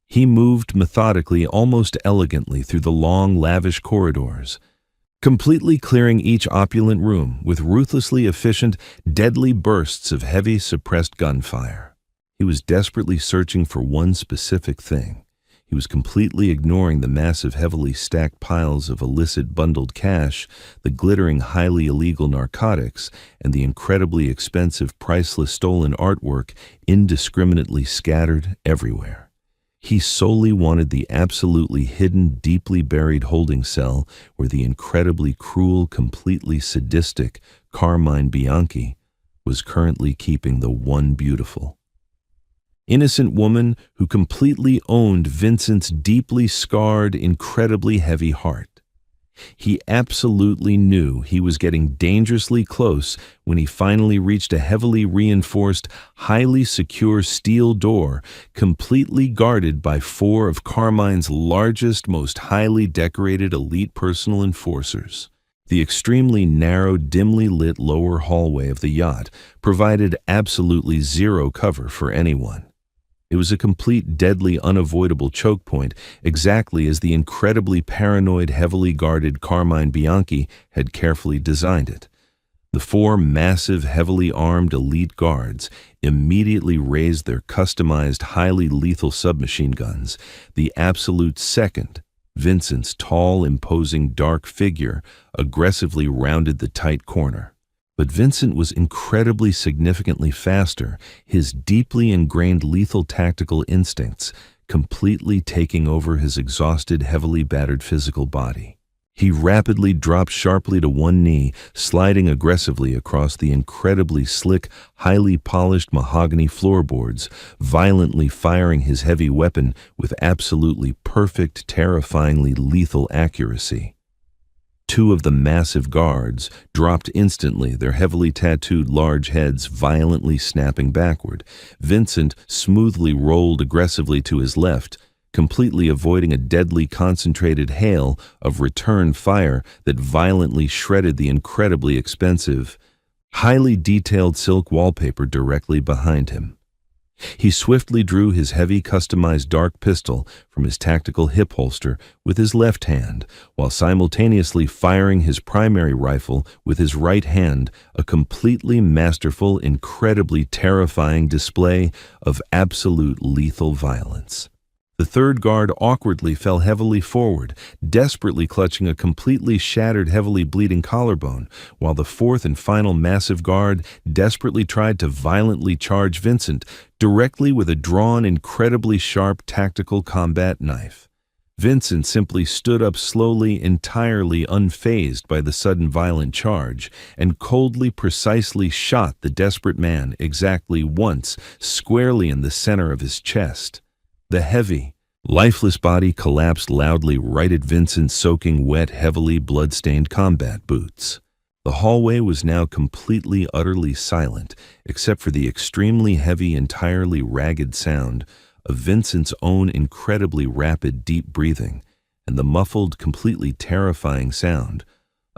He moved methodically, almost elegantly, through the long, lavish corridors, completely clearing each opulent room with ruthlessly efficient, deadly bursts of heavy, suppressed gunfire. He was desperately searching for one specific thing. He was completely ignoring the massive, heavily stacked piles of illicit bundled cash, the glittering, highly illegal narcotics, and the incredibly expensive, priceless stolen artwork indiscriminately scattered everywhere. He solely wanted the absolutely hidden, deeply buried holding cell where the incredibly cruel, completely sadistic Carmine Bianchi was currently keeping the one beautiful, innocent woman who completely owned Vincent's deeply scarred, incredibly heavy heart. He absolutely knew he was getting dangerously close when he finally reached a heavily reinforced, highly secure steel door, completely guarded by 4 of Carmine's largest, most highly decorated elite personal enforcers. The extremely narrow, dimly lit lower hallway of the yacht provided absolutely zero cover for anyone. It was a complete, deadly, unavoidable choke point, exactly as the incredibly paranoid, heavily guarded Carmine Bianchi had carefully designed it. The 4 massive, heavily armed elite guards immediately raised their customized, highly lethal submachine guns. The absolute second Vincent's tall, imposing, dark figure aggressively rounded the tight corner. But Vincent was incredibly significantly faster, his deeply ingrained lethal tactical instincts completely taking over his exhausted, heavily battered physical body. He rapidly dropped sharply to one knee, sliding aggressively across the incredibly slick, highly polished mahogany floorboards, violently firing his heavy weapon with absolutely perfect, terrifyingly lethal accuracy. 2 of the massive guards dropped instantly, their heavily tattooed large heads violently snapping backward. Vincent smoothly rolled aggressively to his left, completely avoiding a deadly concentrated hail of return fire that violently shredded the incredibly expensive, highly detailed silk wallpaper directly behind him. He swiftly drew his heavy, customized dark pistol from his tactical hip holster with his left hand, while simultaneously firing his primary rifle with his right hand, a completely masterful, incredibly terrifying display of absolute lethal violence. The 3rd guard awkwardly fell heavily forward, desperately clutching a completely shattered, heavily bleeding collarbone, while the 4th and final massive guard desperately tried to violently charge Vincent directly with a drawn, incredibly sharp tactical combat knife. Vincent simply stood up slowly, entirely unfazed by the sudden violent charge, and coldly, precisely shot the desperate man exactly once, squarely in the center of his chest. The heavy, lifeless body collapsed loudly right at Vincent's soaking wet, heavily blood-stained combat boots. The hallway was now completely, utterly silent, except for the extremely heavy, entirely ragged sound of Vincent's own incredibly rapid, deep breathing, and the muffled, completely terrifying sound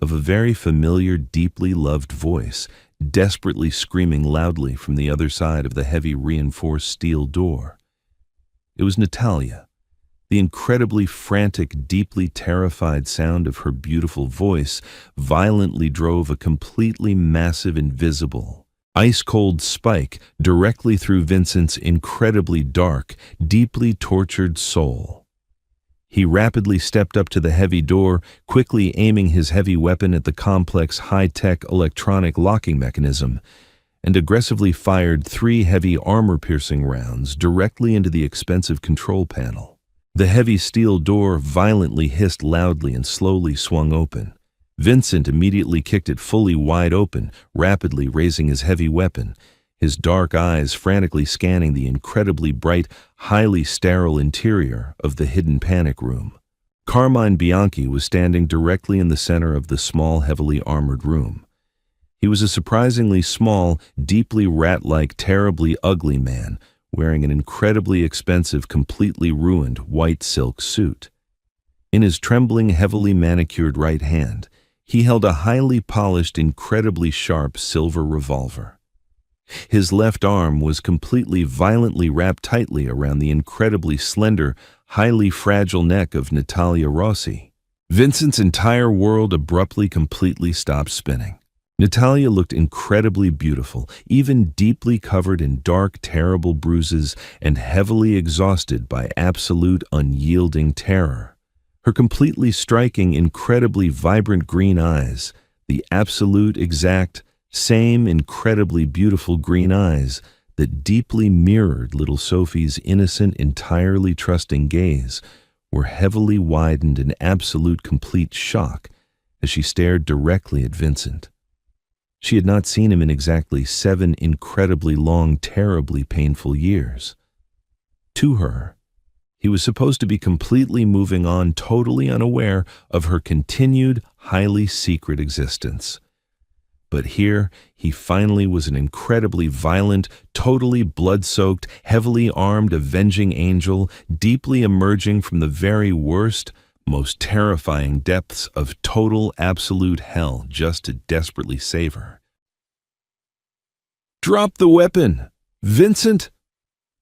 of a very familiar, deeply loved voice desperately screaming loudly from the other side of the heavy, reinforced steel door. It was Natalia. The incredibly frantic, deeply terrified sound of her beautiful voice violently drove a completely massive, invisible, ice-cold spike directly through Vincent's incredibly dark, deeply tortured soul. He rapidly stepped up to the heavy door, quickly aiming his heavy weapon at the complex, high-tech electronic locking mechanism, and aggressively fired 3 heavy armor-piercing rounds directly into the expensive control panel. The heavy steel door violently hissed loudly and slowly swung open. Vincent immediately kicked it fully wide open, rapidly raising his heavy weapon, his dark eyes frantically scanning the incredibly bright, highly sterile interior of the hidden panic room. Carmine Bianchi was standing directly in the center of the small, heavily armored room. He was a surprisingly small, deeply rat-like, terribly ugly man, wearing an incredibly expensive, completely ruined white silk suit. In his trembling, heavily manicured right hand, he held a highly polished, incredibly sharp silver revolver. His left arm was completely violently wrapped tightly around the incredibly slender, highly fragile neck of Natalia Rossi. Vincent's entire world abruptly completely stopped spinning. Natalia looked incredibly beautiful, even deeply covered in dark, terrible bruises and heavily exhausted by absolute, unyielding terror. Her completely striking, incredibly vibrant green eyes, the absolute, exact, same incredibly beautiful green eyes that deeply mirrored little Sophie's innocent, entirely trusting gaze, were heavily widened in absolute complete shock as she stared directly at Vincent. She had not seen him in exactly 7 incredibly long, terribly painful years. To her, he was supposed to be completely moving on, totally unaware of her continued, highly secret existence. But here, he finally was an incredibly violent, totally blood-soaked, heavily armed, avenging angel, deeply emerging from the very worst, most terrifying depths of total, absolute hell just to desperately save her. "Drop the weapon! Vincent!"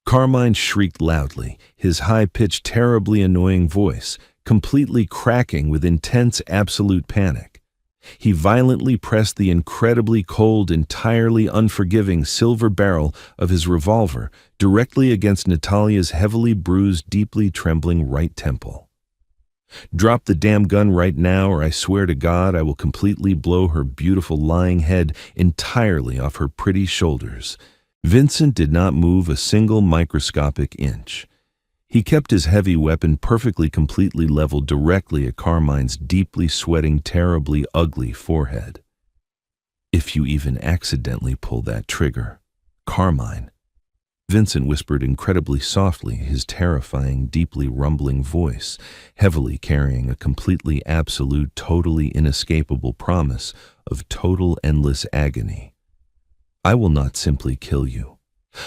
Carmine shrieked loudly, his high-pitched, terribly annoying voice completely cracking with intense, absolute panic. He violently pressed the incredibly cold, entirely unforgiving silver barrel of his revolver directly against Natalia's heavily bruised, deeply trembling right temple. "Drop the damn gun right now, or I swear to God I will completely blow her beautiful lying head entirely off her pretty shoulders." Vincent did not move a single microscopic inch. He kept his heavy weapon perfectly completely leveled directly at Carmine's deeply sweating, terribly ugly forehead. "If you even accidentally pull that trigger, Carmine," Vincent whispered incredibly softly, his terrifying, deeply rumbling voice heavily carrying a completely absolute, totally inescapable promise of total endless agony. "I will not simply kill you.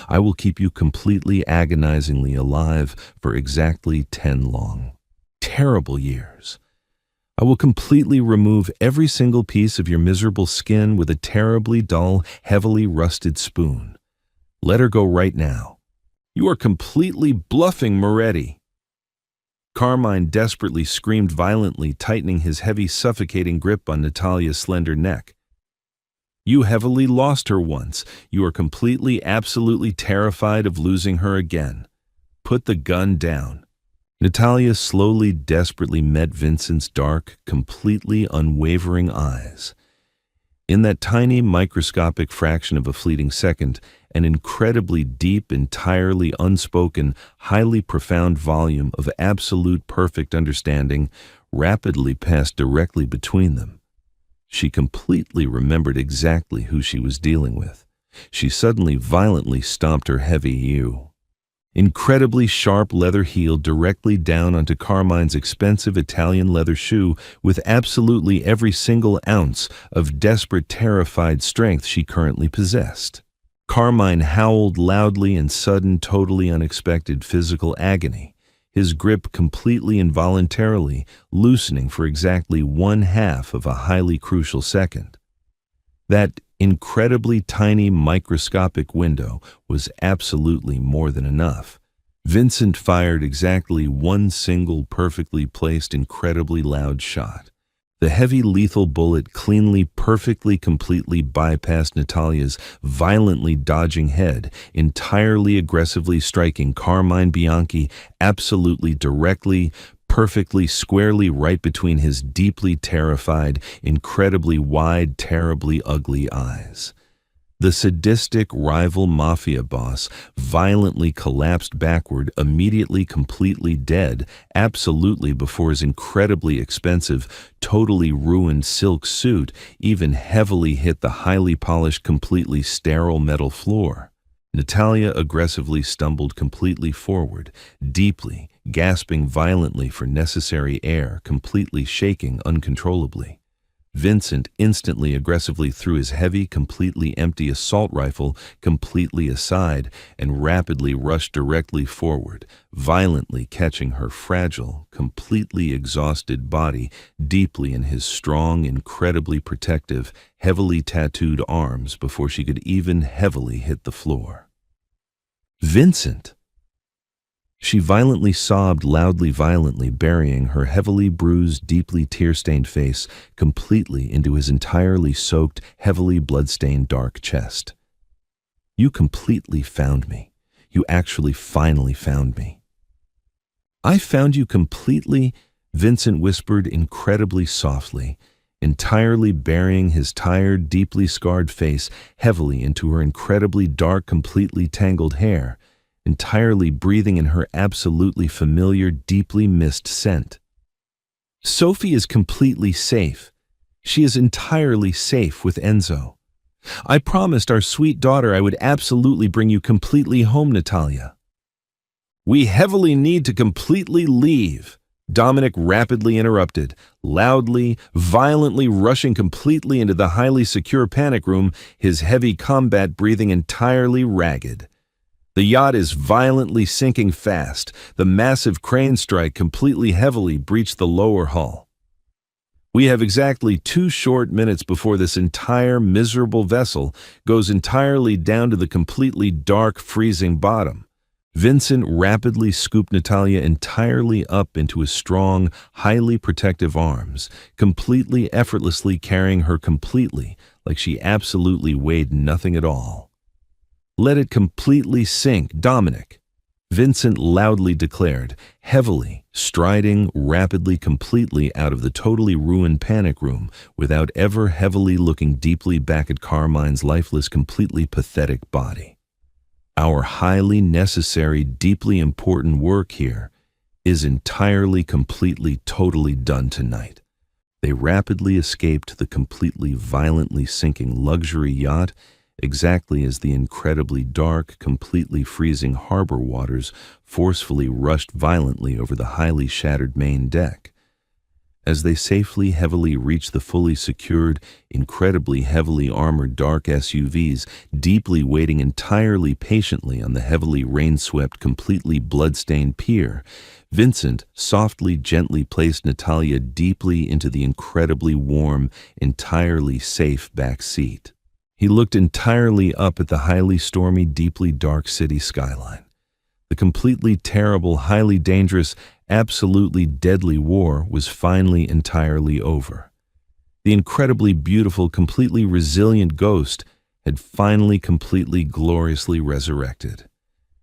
I will keep you completely agonizingly alive for exactly 10 long, terrible years. I will completely remove every single piece of your miserable skin with a terribly dull, heavily rusted spoon. Let her go right now." "You are completely bluffing, Moretti." Carmine desperately screamed violently, tightening his heavy, suffocating grip on Natalia's slender neck. "You heavily lost her once. You are completely, absolutely terrified of losing her again. Put the gun down." Natalia slowly, desperately met Vincent's dark, completely unwavering eyes. In that tiny, microscopic fraction of a fleeting second, an incredibly deep, entirely unspoken, highly profound volume of absolute perfect understanding rapidly passed directly between them. She completely remembered exactly who she was dealing with. She suddenly violently stomped her heavy, incredibly sharp leather heel directly down onto Carmine's expensive Italian leather shoe with absolutely every single ounce of desperate, terrified strength she currently possessed. Carmine howled loudly in sudden, totally unexpected physical agony, his grip completely involuntarily loosening for exactly 1/2 of a highly crucial second. That incredibly tiny microscopic window was absolutely more than enough. Vincent fired exactly one single perfectly placed, incredibly loud shot. The heavy, lethal bullet cleanly, perfectly, completely bypassed Natalia's violently dodging head, entirely aggressively striking Carmine Bianchi absolutely directly, perfectly, squarely right between his deeply terrified, incredibly wide, terribly ugly eyes. The sadistic rival mafia boss violently collapsed backward, immediately completely dead, absolutely before his incredibly expensive, totally ruined silk suit even heavily hit the highly polished, completely sterile metal floor. Natalia aggressively stumbled completely forward, deeply, gasping violently for necessary air, completely shaking uncontrollably. Vincent instantly aggressively threw his heavy, completely empty assault rifle completely aside and rapidly rushed directly forward, violently catching her fragile, completely exhausted body deeply in his strong, incredibly protective, heavily tattooed arms before she could even heavily hit the floor. "Vincent!" She violently sobbed loudly, violently burying her heavily bruised, deeply tear-stained face completely into his entirely soaked, heavily blood-stained dark chest. "You completely found me. You actually finally found me." "I found you completely," Vincent whispered incredibly softly, entirely burying his tired, deeply scarred face heavily into her incredibly dark, completely tangled hair, entirely breathing in her absolutely familiar, deeply missed scent. "Sophie is completely safe. She is entirely safe with Enzo. I promised our sweet daughter I would absolutely bring you completely home, Natalia." "We heavily need to completely leave," Dominic rapidly interrupted, loudly, violently rushing completely into the highly secure panic room, his heavy combat breathing entirely ragged. "The yacht is violently sinking fast. The massive crane strike completely heavily breached the lower hull. We have exactly 2 short minutes before this entire miserable vessel goes entirely down to the completely dark, freezing bottom." Vincent rapidly scooped Natalia entirely up into his strong, highly protective arms, completely effortlessly carrying her completely, like she absolutely weighed nothing at all. "Let it completely sink, Dominic," Vincent loudly declared, heavily, striding rapidly completely out of the totally ruined panic room without ever heavily looking deeply back at Carmine's lifeless, completely pathetic body. "Our highly necessary, deeply important work here is entirely, completely, totally done tonight." They rapidly escaped the completely, violently sinking luxury yacht exactly as the incredibly dark, completely freezing harbor waters forcefully rushed violently over the highly shattered main deck. As they safely, heavily reached the fully secured, incredibly heavily armored dark SUVs, deeply waiting entirely patiently on the heavily rain-swept, completely blood-stained pier, Vincent softly, gently placed Natalia deeply into the incredibly warm, entirely safe back seat. He looked entirely up at the highly stormy, deeply dark city skyline. The completely terrible, highly dangerous, absolutely deadly war was finally entirely over. The incredibly beautiful, completely resilient Ghost had finally, completely, gloriously resurrected.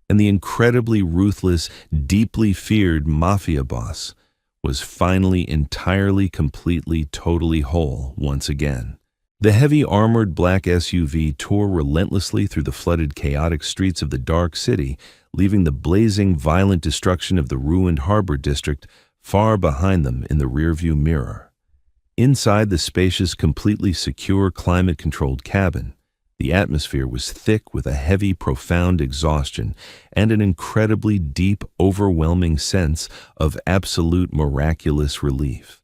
And the incredibly ruthless, deeply feared Mafia Boss was finally entirely, completely, totally whole once again. The heavy armored black SUV tore relentlessly through the flooded, chaotic streets of the dark city, leaving the blazing, violent destruction of the ruined harbor district far behind them in the rearview mirror. Inside the spacious, completely secure, climate-controlled cabin, the atmosphere was thick with a heavy, profound exhaustion and an incredibly deep, overwhelming sense of absolute miraculous relief.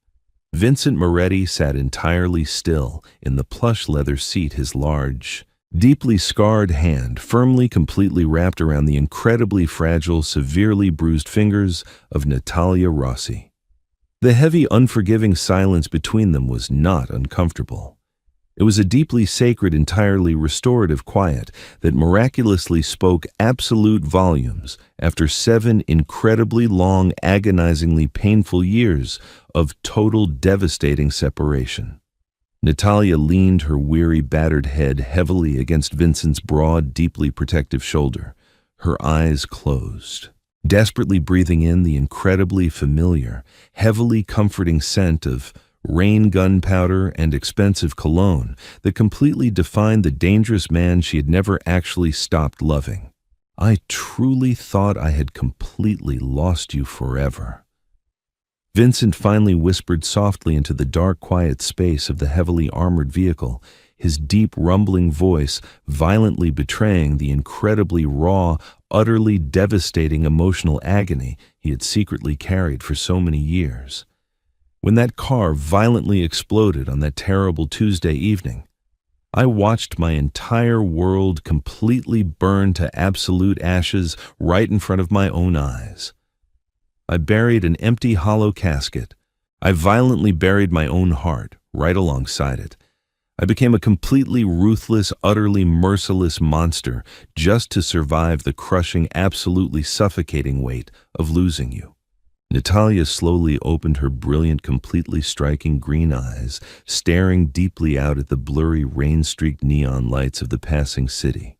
Vincent Moretti sat entirely still in the plush leather seat, his large, deeply scarred hand firmly, completely wrapped around the incredibly fragile, severely bruised fingers of Natalia Rossi. The heavy, unforgiving silence between them was not uncomfortable. It was a deeply sacred, entirely restorative quiet that miraculously spoke absolute volumes after 7 incredibly long, agonizingly painful years of total, devastating separation. Natalia leaned her weary, battered head heavily against Vincent's broad, deeply protective shoulder, her eyes closed, desperately breathing in the incredibly familiar, heavily comforting scent of rain gunpowder and expensive cologne that completely defined the dangerous man she had never actually stopped loving. "I truly thought I had completely lost you forever," Vincent finally whispered softly into the dark, quiet space of the heavily armored vehicle, his deep, rumbling voice violently betraying the incredibly raw, utterly devastating emotional agony he had secretly carried for so many years. When that car violently exploded on that terrible Tuesday evening, I watched my entire world completely burn to absolute ashes right in front of my own eyes. I buried an empty hollow casket. I violently buried my own heart right alongside it. I became a completely ruthless, utterly merciless monster just to survive the crushing, absolutely suffocating weight of losing you. Natalia slowly opened her brilliant, completely striking green eyes, staring deeply out at the blurry, rain-streaked neon lights of the passing city.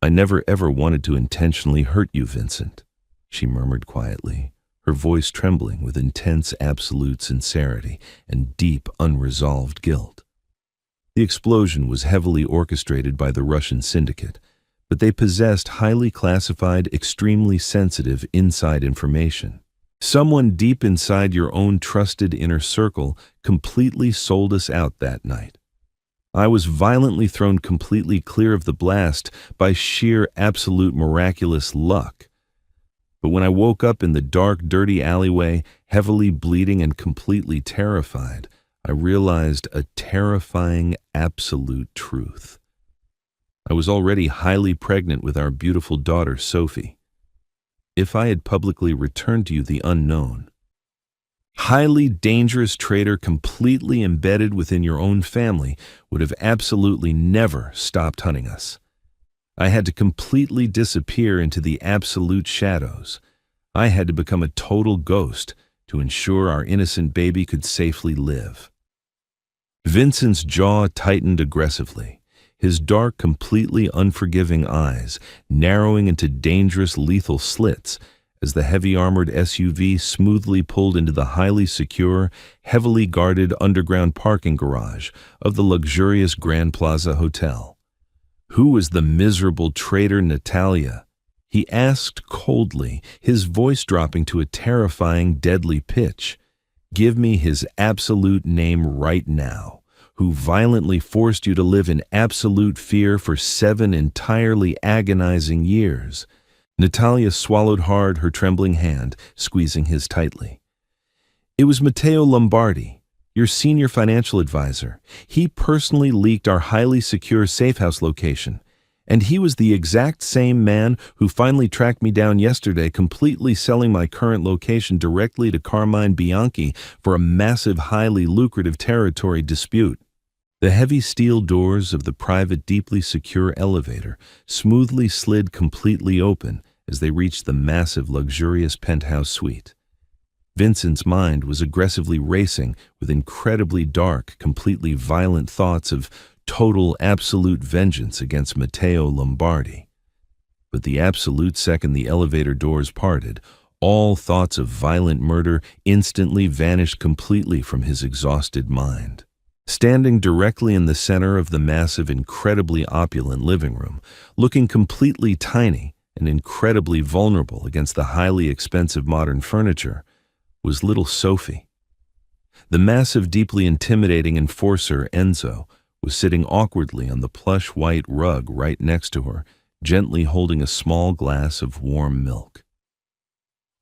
"I never ever wanted to intentionally hurt you, Vincent," she murmured quietly, her voice trembling with intense, absolute sincerity and deep, unresolved guilt. The explosion was heavily orchestrated by the Russian syndicate, but they possessed highly classified, extremely sensitive inside information. Someone deep inside your own trusted inner circle completely sold us out that night. I was violently thrown completely clear of the blast by sheer, absolute, miraculous luck. But when I woke up in the dark, dirty alleyway, heavily bleeding and completely terrified, I realized a terrifying, absolute truth. I was already highly pregnant with our beautiful daughter, Sophie. If I had publicly returned to you the unknown, highly dangerous traitor completely embedded within your own family would have absolutely never stopped hunting us. I had to completely disappear into the absolute shadows. I had to become a total ghost to ensure our innocent baby could safely live. Vincent's jaw tightened aggressively, his dark, completely unforgiving eyes narrowing into dangerous, lethal slits as the heavy-armored SUV smoothly pulled into the highly secure, heavily guarded underground parking garage of the luxurious Grand Plaza Hotel. "Who was the miserable traitor Natalia?" he asked coldly, his voice dropping to a terrifying, deadly pitch. "Give me his absolute name right now. Who violently forced you to live in absolute fear for 7 entirely agonizing years?" Natalia swallowed hard, her trembling hand squeezing his tightly. "It was Matteo Lombardi, your senior financial advisor. He personally leaked our highly secure safehouse location. And he was the exact same man who finally tracked me down yesterday, completely selling my current location directly to Carmine Bianchi for a massive, highly lucrative territory dispute." The heavy steel doors of the private, deeply secure elevator smoothly slid completely open as they reached the massive, luxurious penthouse suite. Vincent's mind was aggressively racing with incredibly dark, completely violent thoughts of total, absolute vengeance against Matteo Lombardi. But the absolute second the elevator doors parted, all thoughts of violent murder instantly vanished completely from his exhausted mind. Standing directly in the center of the massive, incredibly opulent living room, looking completely tiny and incredibly vulnerable against the highly expensive modern furniture, was little Sophie. The massive, deeply intimidating enforcer, Enzo, was sitting awkwardly on the plush white rug right next to her, gently holding a small glass of warm milk.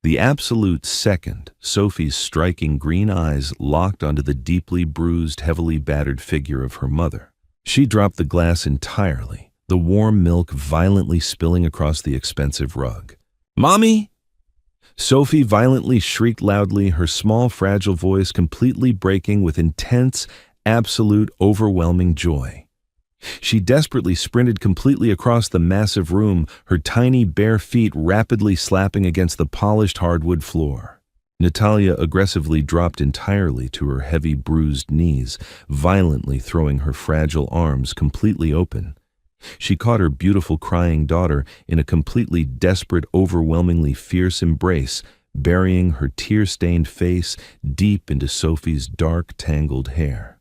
The absolute second Sophie's striking green eyes locked onto the deeply bruised, heavily battered figure of her mother, she dropped the glass entirely, the warm milk violently spilling across the expensive rug. "Mommy!" Sophie violently shrieked loudly, her small, fragile voice completely breaking with intense, absolute, overwhelming joy. She desperately sprinted completely across the massive room, her tiny bare feet rapidly slapping against the polished hardwood floor. Natalia aggressively dropped entirely to her heavy, bruised knees, violently throwing her fragile arms completely open. She caught her beautiful crying daughter in a completely desperate, overwhelmingly fierce embrace, burying her tear-stained face deep into Sophie's dark, tangled hair.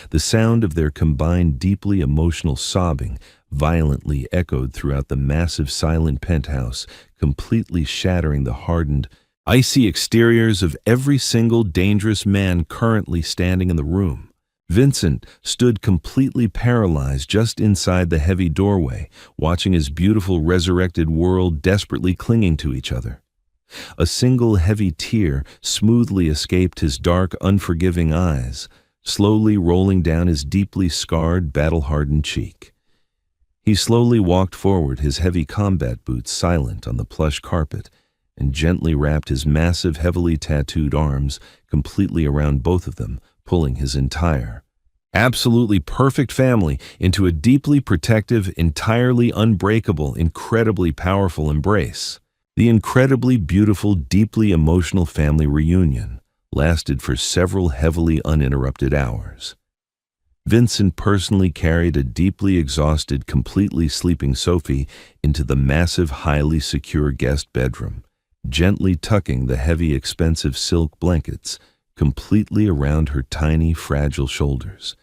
The sound of their combined, deeply emotional sobbing violently echoed throughout the massive, silent penthouse, completely shattering the hardened, icy exteriors of every single dangerous man currently standing in the room. Vincent stood completely paralyzed just inside the heavy doorway, watching his beautiful resurrected world desperately clinging to each other. A single heavy tear smoothly escaped his dark, unforgiving eyes, slowly rolling down his deeply scarred, battle-hardened cheek. He slowly walked forward, his heavy combat boots silent on the plush carpet, and gently wrapped his massive, heavily tattooed arms completely around both of them, pulling his entire, absolutely perfect family into a deeply protective, entirely unbreakable, incredibly powerful embrace. The incredibly beautiful, deeply emotional family reunion lasted for several heavily uninterrupted hours. Vincent personally carried a deeply exhausted, completely sleeping Sophie into the massive, highly secure guest bedroom, gently tucking the heavy, expensive silk blankets completely around her tiny, fragile shoulders.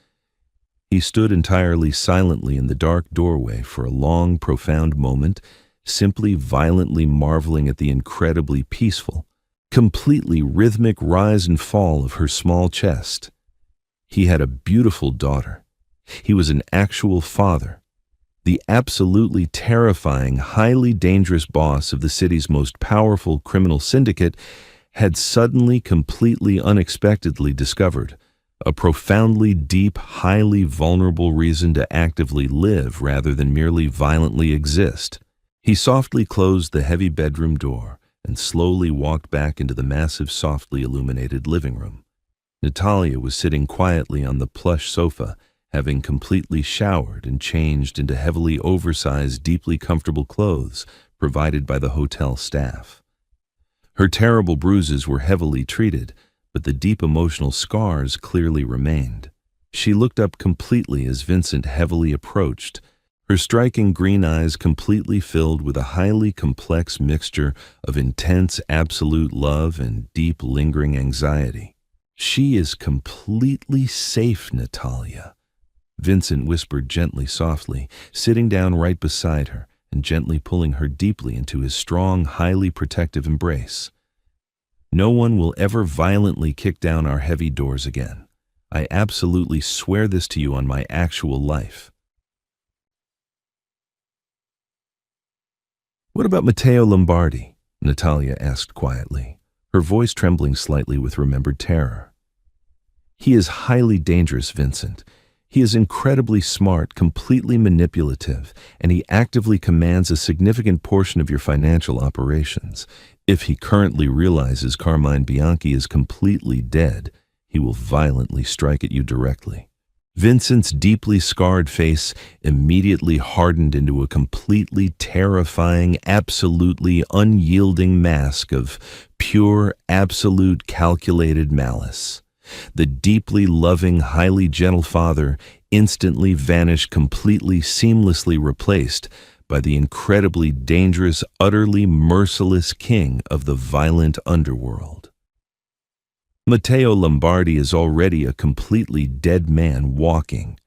He stood entirely silently in the dark doorway for a long, profound moment, simply violently marveling at the incredibly peaceful, completely rhythmic rise and fall of her small chest. He had a beautiful daughter. He was an actual father. The absolutely terrifying, highly dangerous boss of the city's most powerful criminal syndicate had suddenly, completely unexpectedly discovered a profoundly deep, highly vulnerable reason to actively live rather than merely violently exist. He softly closed the heavy bedroom door and slowly walked back into the massive, softly illuminated living room. Natalia was sitting quietly on the plush sofa, having completely showered and changed into heavily oversized, deeply comfortable clothes provided by the hotel staff. Her terrible bruises were heavily treated, but the deep emotional scars clearly remained. She looked up completely as Vincent heavily approached, her striking green eyes completely filled with a highly complex mixture of intense, absolute love and deep, lingering anxiety. "She is completely safe, Natalia," Vincent whispered gently, softly, sitting down right beside her and gently pulling her deeply into his strong, highly protective embrace. "No one will ever violently kick down our heavy doors again. I absolutely swear this to you on my actual life." "What about Matteo Lombardi?" Natalia asked quietly, her voice trembling slightly with remembered terror. "He is highly dangerous, Vincent. He is incredibly smart, completely manipulative, and he actively commands a significant portion of your financial operations. If he currently realizes Carmine Bianchi is completely dead, he will violently strike at you directly." Vincent's deeply scarred face immediately hardened into a completely terrifying, absolutely unyielding mask of pure, absolute, calculated malice. The deeply loving, highly gentle father instantly vanished, completely seamlessly replaced by the incredibly dangerous, utterly merciless king of the violent underworld. "Matteo Lombardi is already a completely dead man walking,"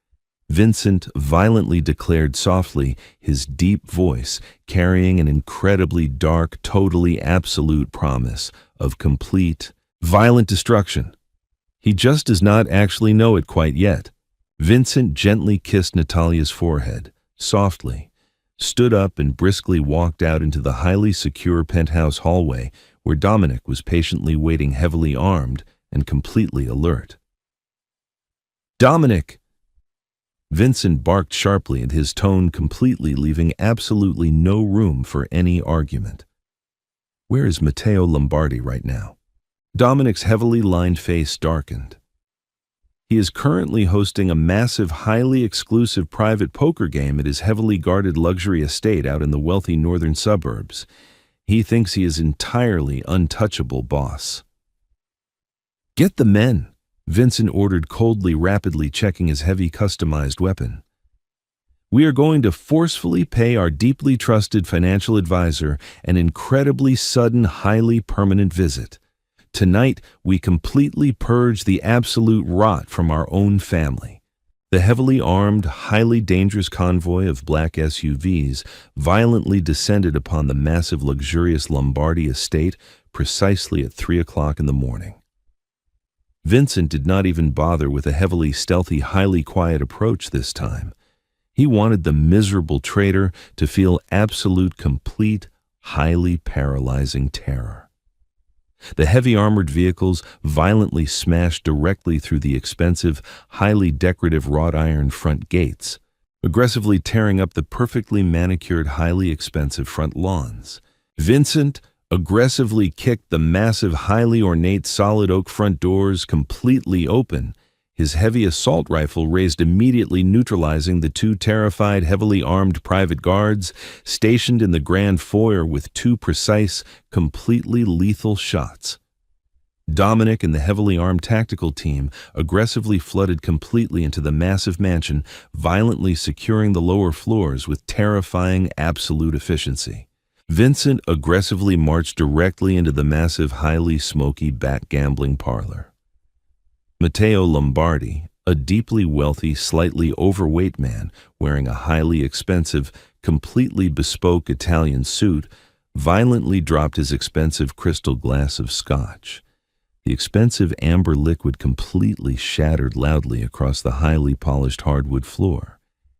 Vincent violently declared softly, his deep voice carrying an incredibly dark, totally absolute promise of complete, violent destruction. "He just does not actually know it quite yet." Vincent gently kissed Natalia's forehead, softly, stood up and briskly walked out into the highly secure penthouse hallway where Dominic was patiently waiting, heavily armed and completely alert. "Dominic!" Vincent barked sharply, and his tone completely leaving absolutely no room for any argument. "Where is Matteo Lombardi right now?" Dominic's heavily lined face darkened. "He is currently hosting a massive, highly exclusive private poker game at his heavily guarded luxury estate out in the wealthy northern suburbs. He thinks he is entirely untouchable, boss." "Get the men," Vincent ordered coldly, rapidly checking his heavy customized weapon. "We are going to forcefully pay our deeply trusted financial advisor an incredibly sudden, highly permanent visit. Tonight, we completely purge the absolute rot from our own family." The heavily armed, highly dangerous convoy of black SUVs violently descended upon the massive, luxurious Lombardi estate precisely at 3 o'clock in the morning. Vincent did not even bother with a heavily stealthy, highly quiet approach this time. He wanted the miserable traitor to feel absolute, complete, highly paralyzing terror. The heavy armored vehicles violently smashed directly through the expensive, highly decorative wrought iron front gates, aggressively tearing up the perfectly manicured, highly expensive front lawns. Vincent aggressively kicked the massive, highly ornate solid oak front doors completely open, his heavy assault rifle raised immediately, neutralizing the two terrified, heavily armed private guards stationed in the grand foyer with two precise, completely lethal shots. Dominic and the heavily armed tactical team aggressively flooded completely into the massive mansion, violently securing the lower floors with terrifying absolute efficiency. Vincent aggressively marched directly into the massive, highly smoky backgambling parlor. Matteo Lombardi, a deeply wealthy, slightly overweight man wearing a highly expensive, completely bespoke Italian suit, violently dropped his expensive crystal glass of scotch. The expensive amber liquid completely shattered loudly across the highly polished hardwood floor.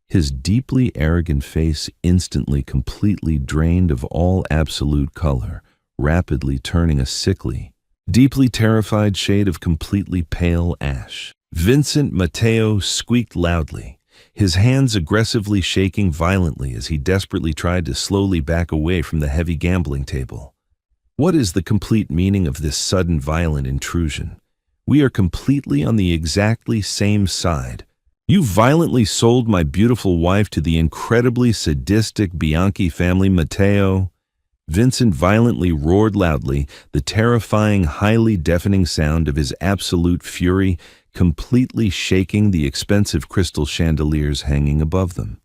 His deeply arrogant face instantly completely drained of all absolute color, rapidly turning a sickly, deeply terrified shade of completely pale ash. Vincent Matteo squeaked loudly, his hands aggressively shaking violently as he desperately tried to slowly back away from the heavy gambling table. What is the complete meaning of this sudden violent intrusion? We are completely on the exactly same side. You violently sold my beautiful wife to the incredibly sadistic Bianchi family, Matteo. Vincent violently roared loudly, the terrifying, highly deafening sound of his absolute fury completely shaking the expensive crystal chandeliers hanging above them.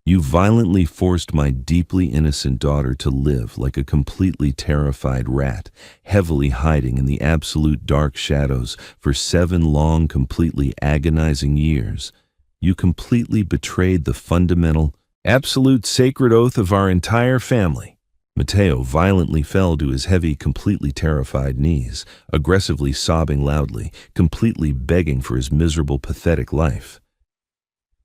You violently forced my deeply innocent daughter to live like a completely terrified rat, heavily hiding in the absolute dark shadows for 7 long, completely agonizing years. You completely betrayed the fundamental, absolute sacred oath of our entire family. Matteo violently fell to his heavy, completely terrified knees, aggressively sobbing loudly, completely begging for his miserable, pathetic life.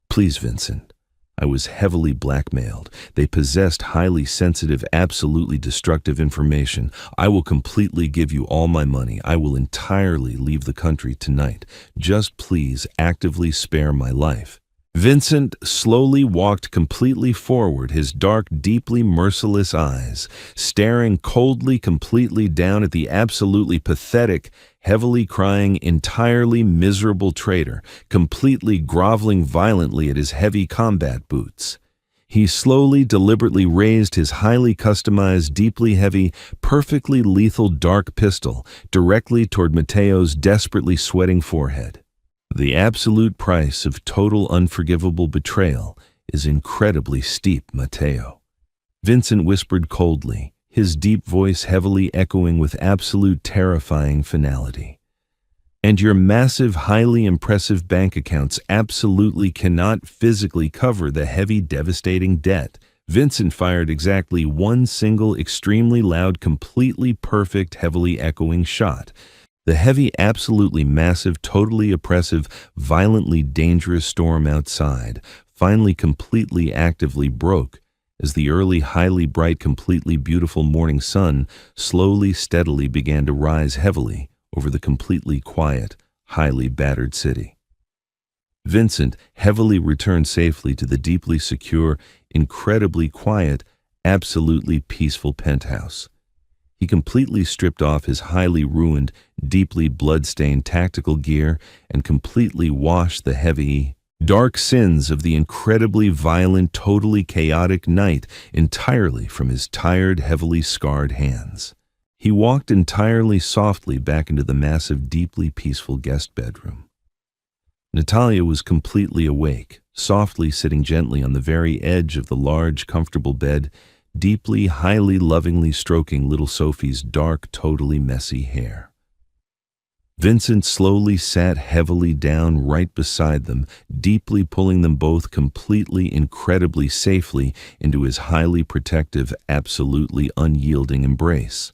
Please, Vincent. I was heavily blackmailed. They possessed highly sensitive, absolutely destructive information. I will completely give you all my money. I will entirely leave the country tonight. Just please actively spare my life. Vincent slowly walked completely forward, his dark, deeply merciless eyes staring coldly, completely down at the absolutely pathetic, heavily crying, entirely miserable traitor, completely groveling violently at his heavy combat boots. He slowly, deliberately raised his highly customized, deeply heavy, perfectly lethal dark pistol directly toward Matteo's desperately sweating forehead. The absolute price of total unforgivable betrayal is incredibly steep, Matteo. Vincent whispered coldly, his deep voice heavily echoing with absolute terrifying finality. And your massive, highly impressive bank accounts absolutely cannot physically cover the heavy, devastating debt. Vincent fired exactly one single, extremely loud, completely perfect, heavily echoing shot. The heavy, absolutely massive, totally oppressive, violently dangerous storm outside finally completely actively broke as the early, highly bright, completely beautiful morning sun slowly, steadily began to rise heavily over the completely quiet, highly battered city. Vincent heavily returned safely to the deeply secure, incredibly quiet, absolutely peaceful penthouse. He completely stripped off his highly ruined, deeply blood-stained tactical gear and completely washed the heavy, dark sins of the incredibly violent, totally chaotic night entirely from his tired, heavily scarred hands. He walked entirely softly back into the massive, deeply peaceful guest bedroom. Natalia was completely awake, softly sitting gently on the very edge of the large, comfortable bed, deeply, highly lovingly stroking little Sophie's dark, totally messy hair. Vincent slowly sat heavily down right beside them, deeply pulling them both completely, incredibly safely into his highly protective, absolutely unyielding embrace.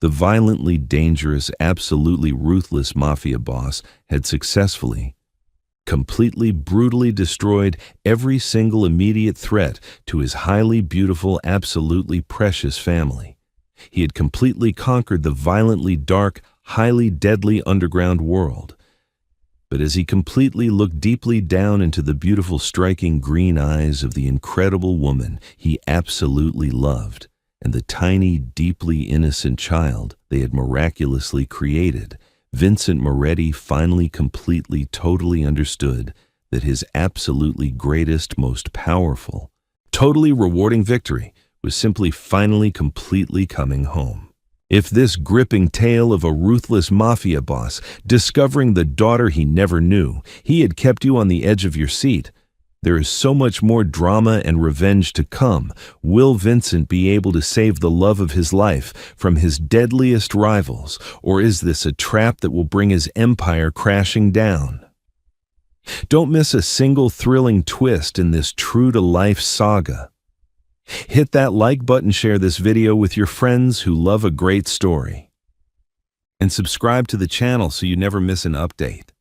The violently dangerous, absolutely ruthless mafia boss had successfully, completely, brutally destroyed every single immediate threat to his highly beautiful, absolutely precious family. He had completely conquered the violently dark, highly deadly underground world. But as he completely looked deeply down into the beautiful, striking green eyes of the incredible woman he absolutely loved, and the tiny, deeply innocent child they had miraculously created, Vincent Moretti finally completely, totally understood that his absolutely greatest, most powerful, totally rewarding victory was simply finally completely coming home. If this gripping tale of a ruthless mafia boss discovering the daughter he never knew, he had kept you on the edge of your seat, there is so much more drama and revenge to come. Will Vincent be able to save the love of his life from his deadliest rivals, or is this a trap that will bring his empire crashing down? Don't miss a single thrilling twist in this true-to-life saga. Hit that like button, share this video with your friends who love a great story, and subscribe to the channel so you never miss an update.